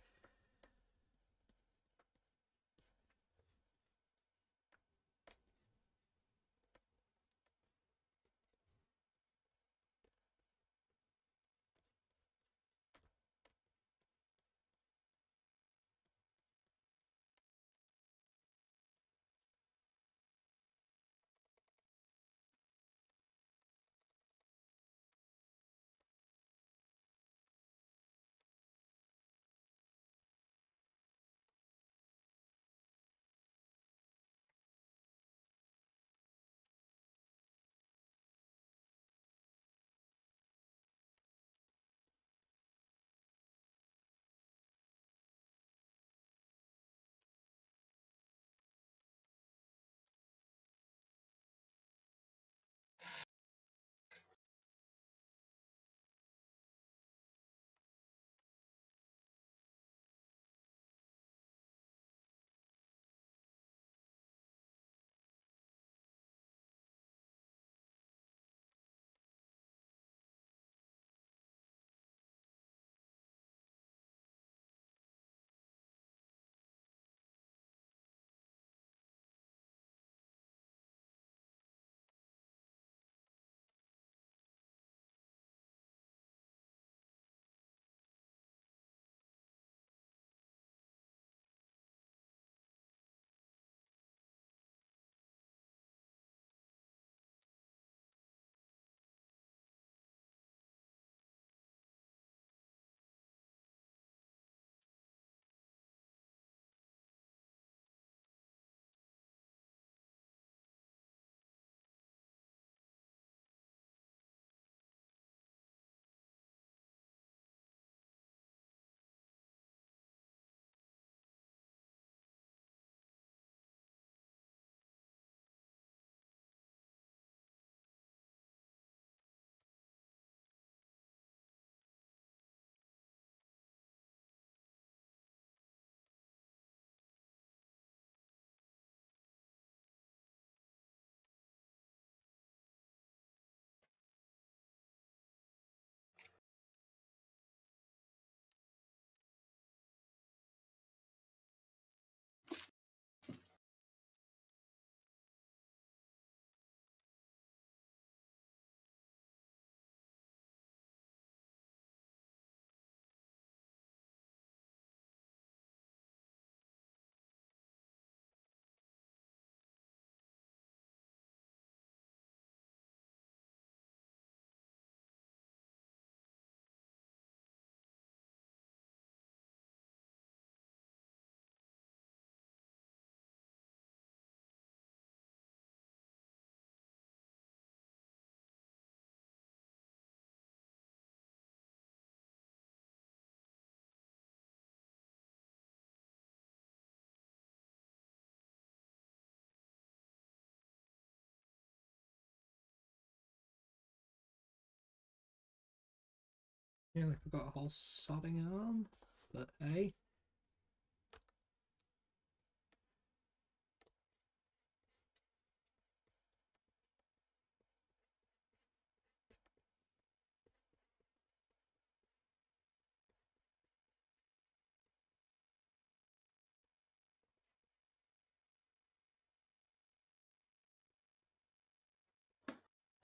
Nearly forgot a whole sodding arm, but hey.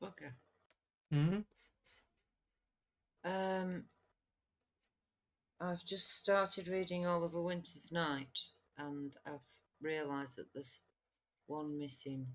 Okay. Mm-hmm. I've just started reading Oliver Winter's Night, and I've realised that there's one missing.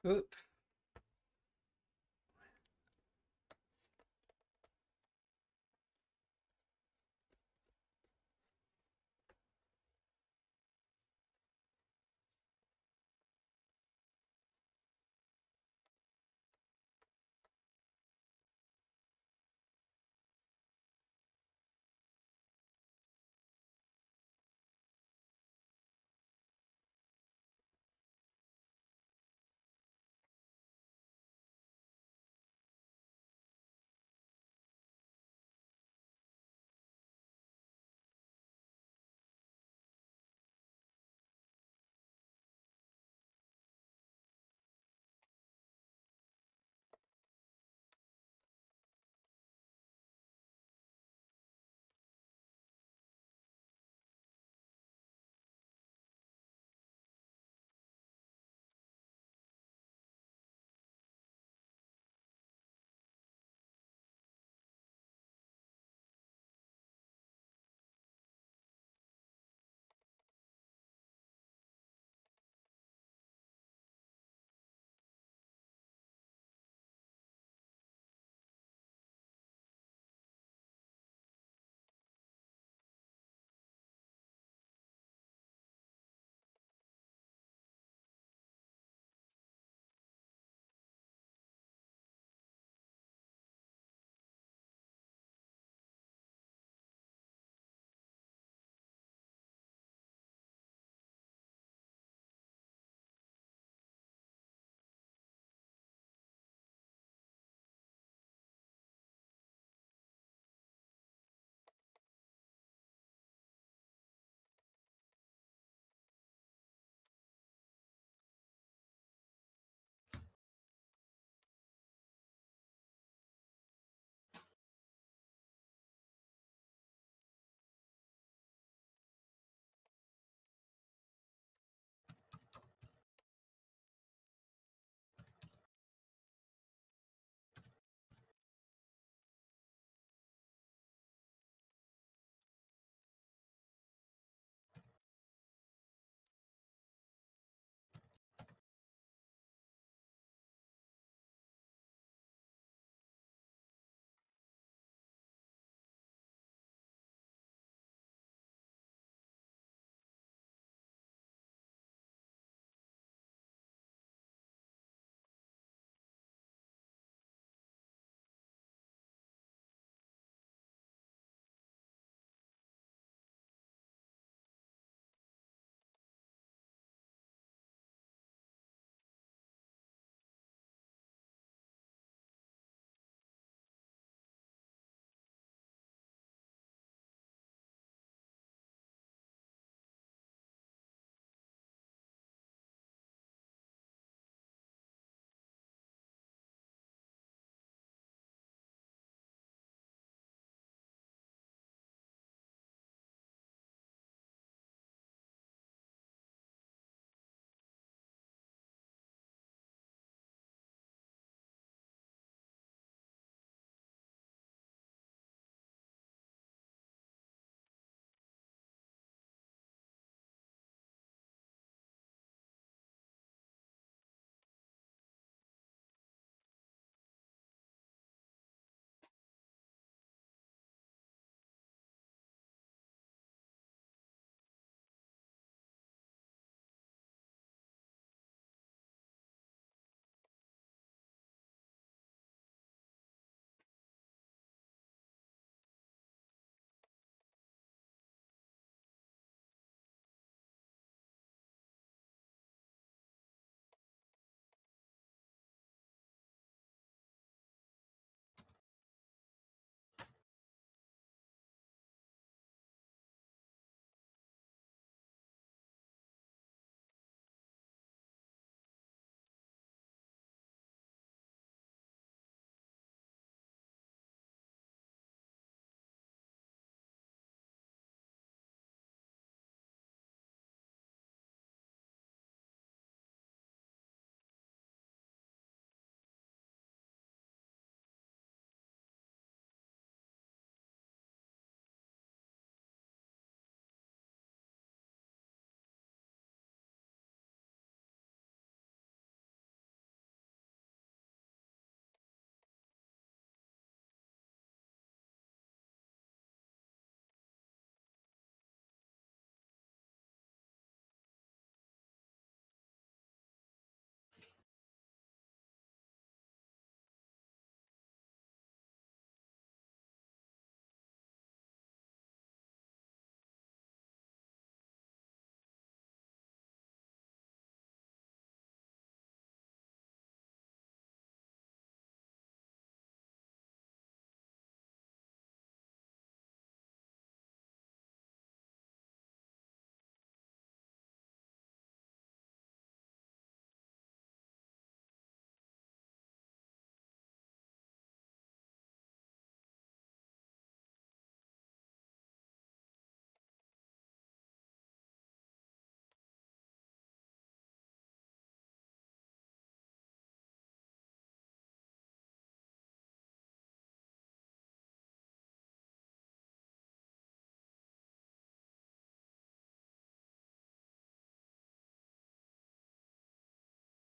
Oop.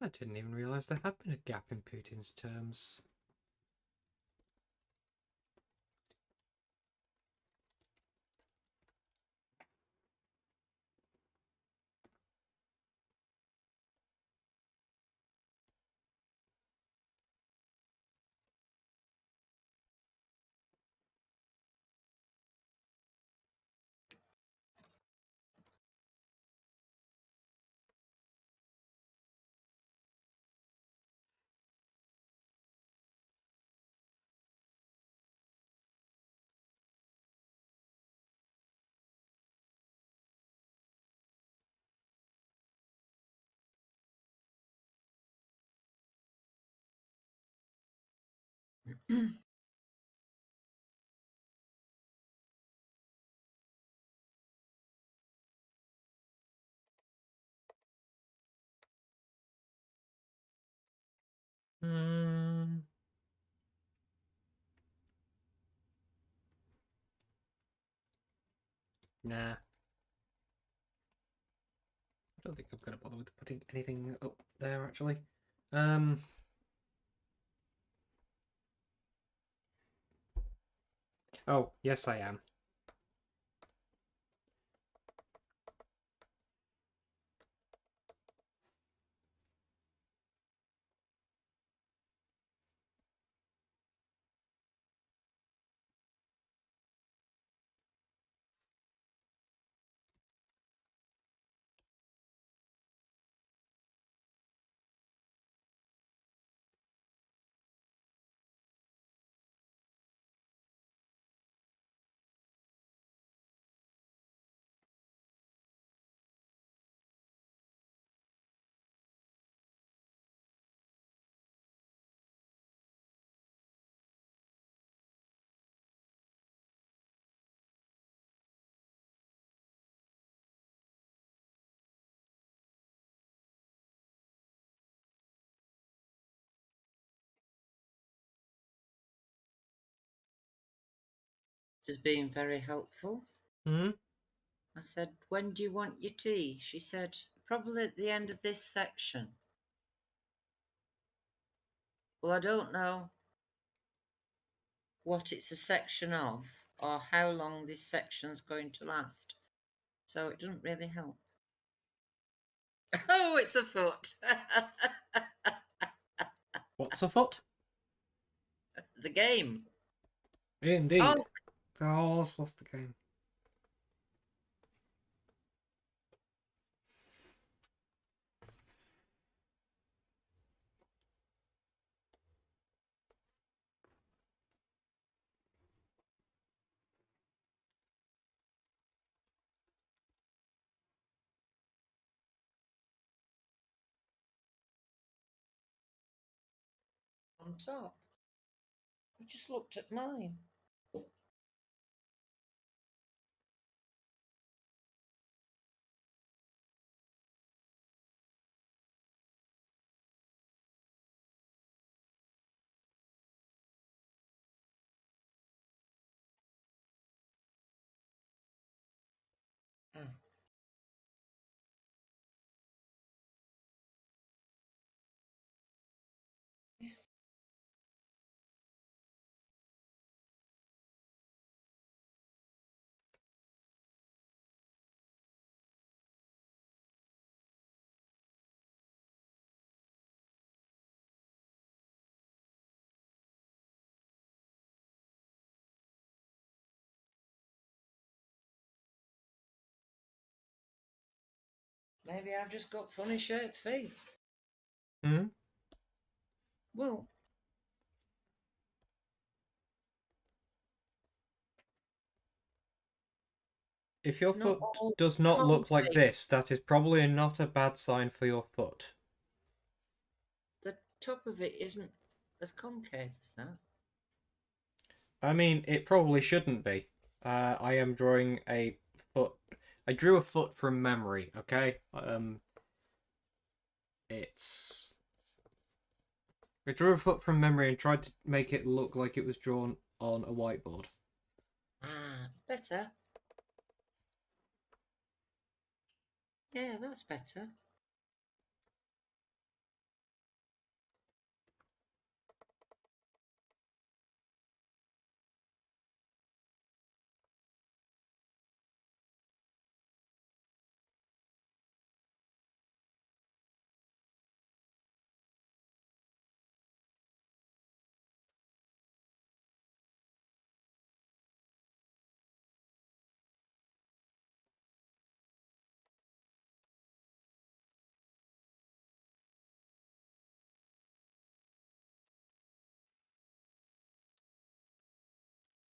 I didn't even realise there had been a gap in Putin's terms. Nah. I don't think I'm going to bother with putting anything up there, actually. Oh, yes, I am. Has been very helpful. Hmm? I said, when do you want your tea? She said, probably at the end of this section. Well, I don't know what it's a section of or how long this section's going to last. So it doesn't really help. Oh, it's a foot. What's afoot? The game. Indeed. Oh, Oh, I lost the game. on top. I just looked at mine. Ah. Maybe I've just got funny shaped feet. Hmm? Well, If your not foot all does not look like concave. this, that is probably not a bad sign for your foot. The top of it isn't as concave as that. I mean, it probably shouldn't be. I am drawing a foot. I drew a foot from memory, okay? It's. I drew a foot from memory and tried to make it look like it was drawn on a whiteboard. Ah, it's better. Yeah, that's better.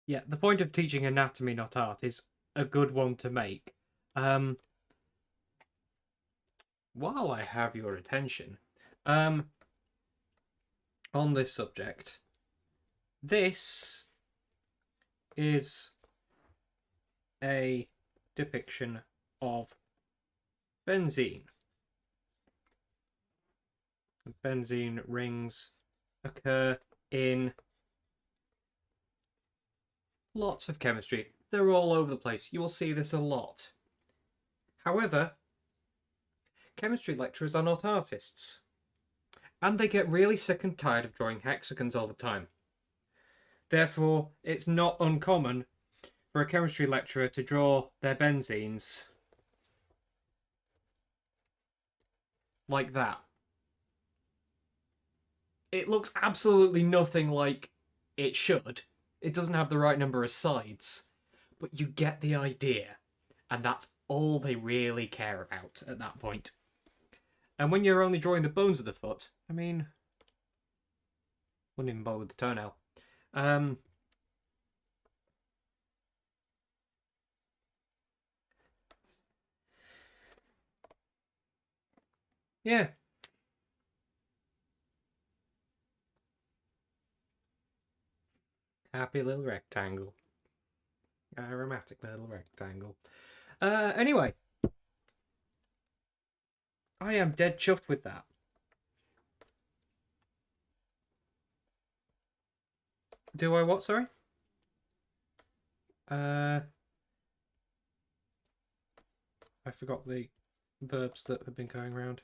Yeah, the point of teaching anatomy, not art, is a good one to make. While I have your attention, on this subject, this is a depiction of benzene. Benzene rings occur in lots of chemistry. They're all over the place. You will see this a lot. However, chemistry lecturers are not artists. And they get really sick and tired of drawing hexagons all the time. Therefore, it's not uncommon for a chemistry lecturer to draw their benzenes like that. It looks absolutely nothing like it should. It doesn't have the right number of sides. But you get the idea. And that's all they really care about at that point. And when you're only drawing the bones of the foot, I mean, wouldn't even bother with the toenail. Yeah. Happy little rectangle. Aromatic little rectangle. Anyway. I am dead chuffed with that. Do I what, sorry? I forgot the verbs that have been going around.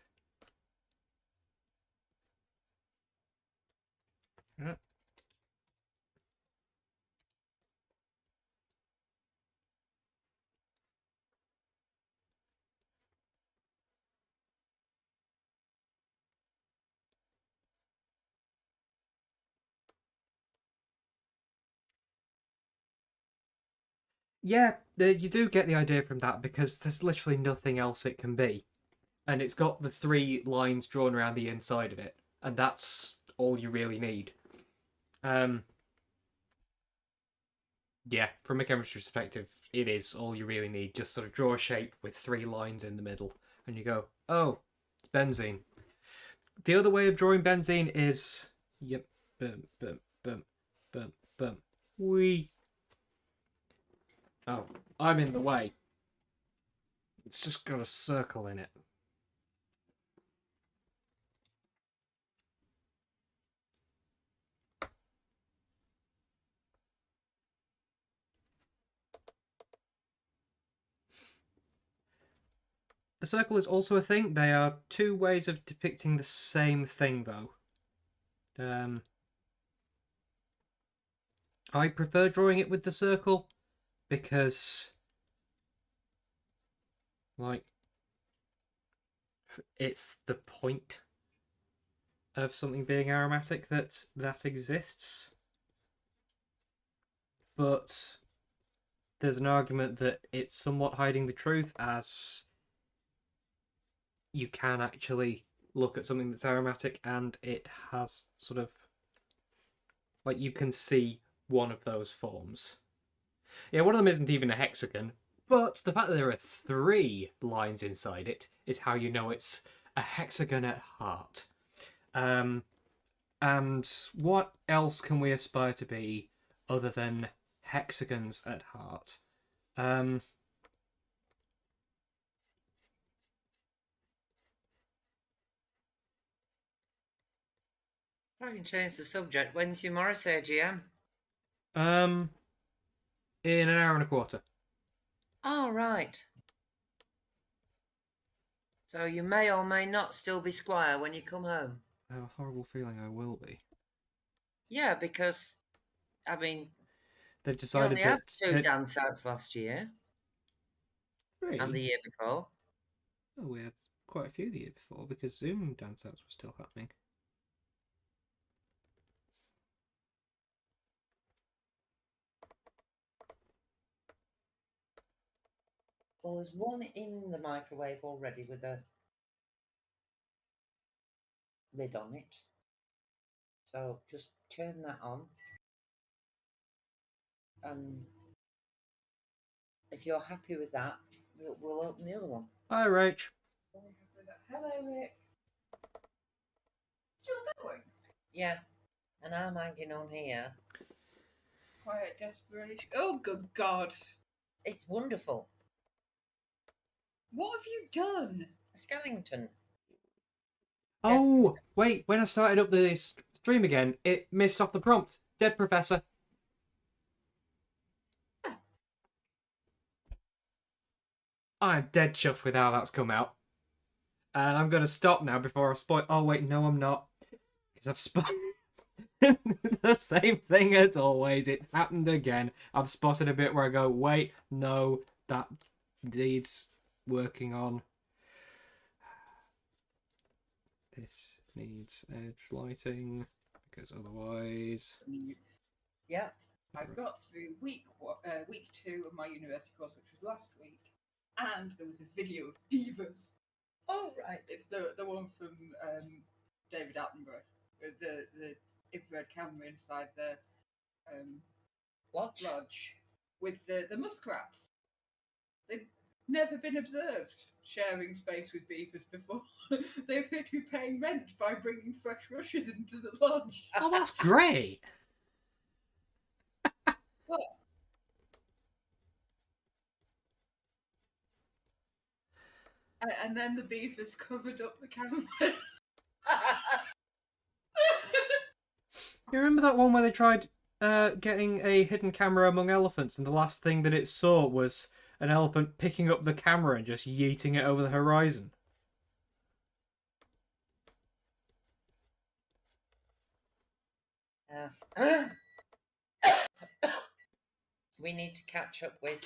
Yeah. Yeah, you do get the idea from that because there's literally nothing else it can be. And it's got the 3 lines drawn around the inside of it. And that's all you really need. Yeah, from a chemistry perspective, it is all you really need. Just sort of draw a shape with 3 lines in the middle. And you go, oh, it's benzene. The other way of drawing benzene is, yep, boom, boom, boom, boom, boom. Wee. Oh, I'm in the way. It's just got a circle in it. The circle is also a thing. They are 2 ways of depicting the same thing, though. I prefer drawing it with the circle because, like, it's the point of something being aromatic that exists. But there's an argument that it's somewhat hiding the truth, as you can actually look at something that's aromatic and it has sort of, like, you can see one of those forms. Yeah, one of them isn't even a hexagon, but the fact that there are 3 lines inside it is how you know it's a hexagon at heart. And what else can we aspire to be other than hexagons at heart? I can change the subject. When's your Morris AGM? In an hour and a quarter. Oh, right. So you may or may not still be squire when you come home. I have a horrible feeling I will be. Yeah, because, I mean, They've you decided only had that 2 dance outs last year. 3. And the year before. Oh, we had quite a few the year before because Zoom dance outs were still happening. Well, there's one in the microwave already with a lid on it. So just turn that on. If you're happy with that, we'll open the other one. Hi, Rach. Hello, Rick. Still going? Yeah, and I'm hanging on here. Quiet desperation. Oh, good God. It's wonderful. What have you done? A skeleton. Oh, wait. When I started up the stream again, it missed off the prompt. Dead Professor. I'm dead chuffed with how that's come out. And I'm going to stop now before I spoil... Oh, wait, no, I'm not. Because I've spotted the same thing as always. It's happened again. I've spotted a bit where I go, wait, no, that needs working on. This needs edge lighting, because otherwise... Yeah. I've got through week 2 of my university course, which was last week, and there was a video of beavers. Oh, right. It's the one from David Attenborough, with the infrared camera inside the lodge with the muskrats. They've never been observed sharing space with beavers before. They appear to be paying rent by bringing fresh rushes into the lodge. Oh, that's great! What? And then the beavers covered up the cameras. You remember that one where they tried getting a hidden camera among elephants, and the last thing that it saw was an elephant picking up the camera and just yeeting it over the horizon? Yes. We need to catch up with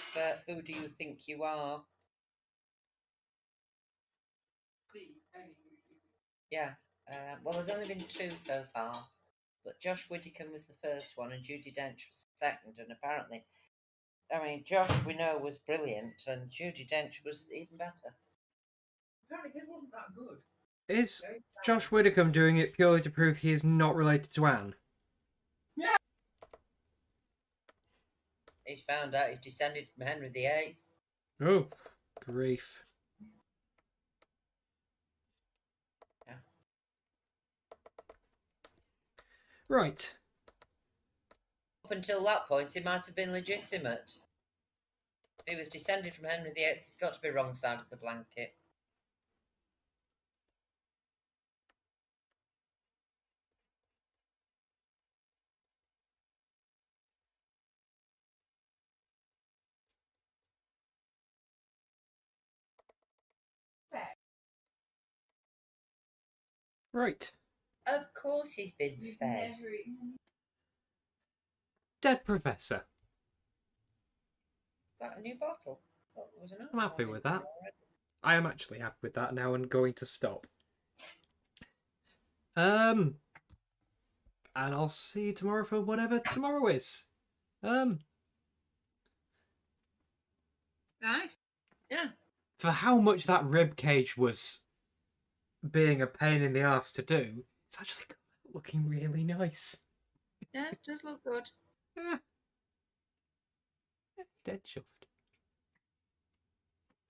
Who Do You Think You Are? Yeah. Well, there's only been 2 so far, but Josh Widdicombe was the first one and Judi Dench was the second, and apparently, I mean, Josh we know was brilliant and Judi Dench was even better. Apparently his wasn't that good. Is Josh Widdicombe doing it purely to prove he is not related to Anne? Yeah. He's found out he's descended from Henry VIII. Oh, grief. Yeah. Right. Up until that point, he might have been legitimate. If he was descended from Henry VIII, it's got to be wrong side of the blanket. Right. Of course he's been fed. Never eaten. Dead Professor. Is that a new bottle? I'm happy with that. I am actually happy with that now and going to stop. And I'll see you tomorrow for whatever tomorrow is. Nice. Yeah. For how much that rib cage was being a pain in the arse to do, it's actually looking really nice. Yeah, it does look good. Yeah. Dead chuffed.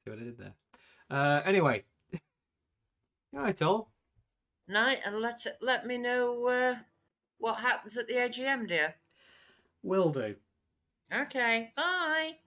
See what I did there. Anyway. Alright, all. Night, and let me know what happens at the AGM, dear. Will do. Okay, bye.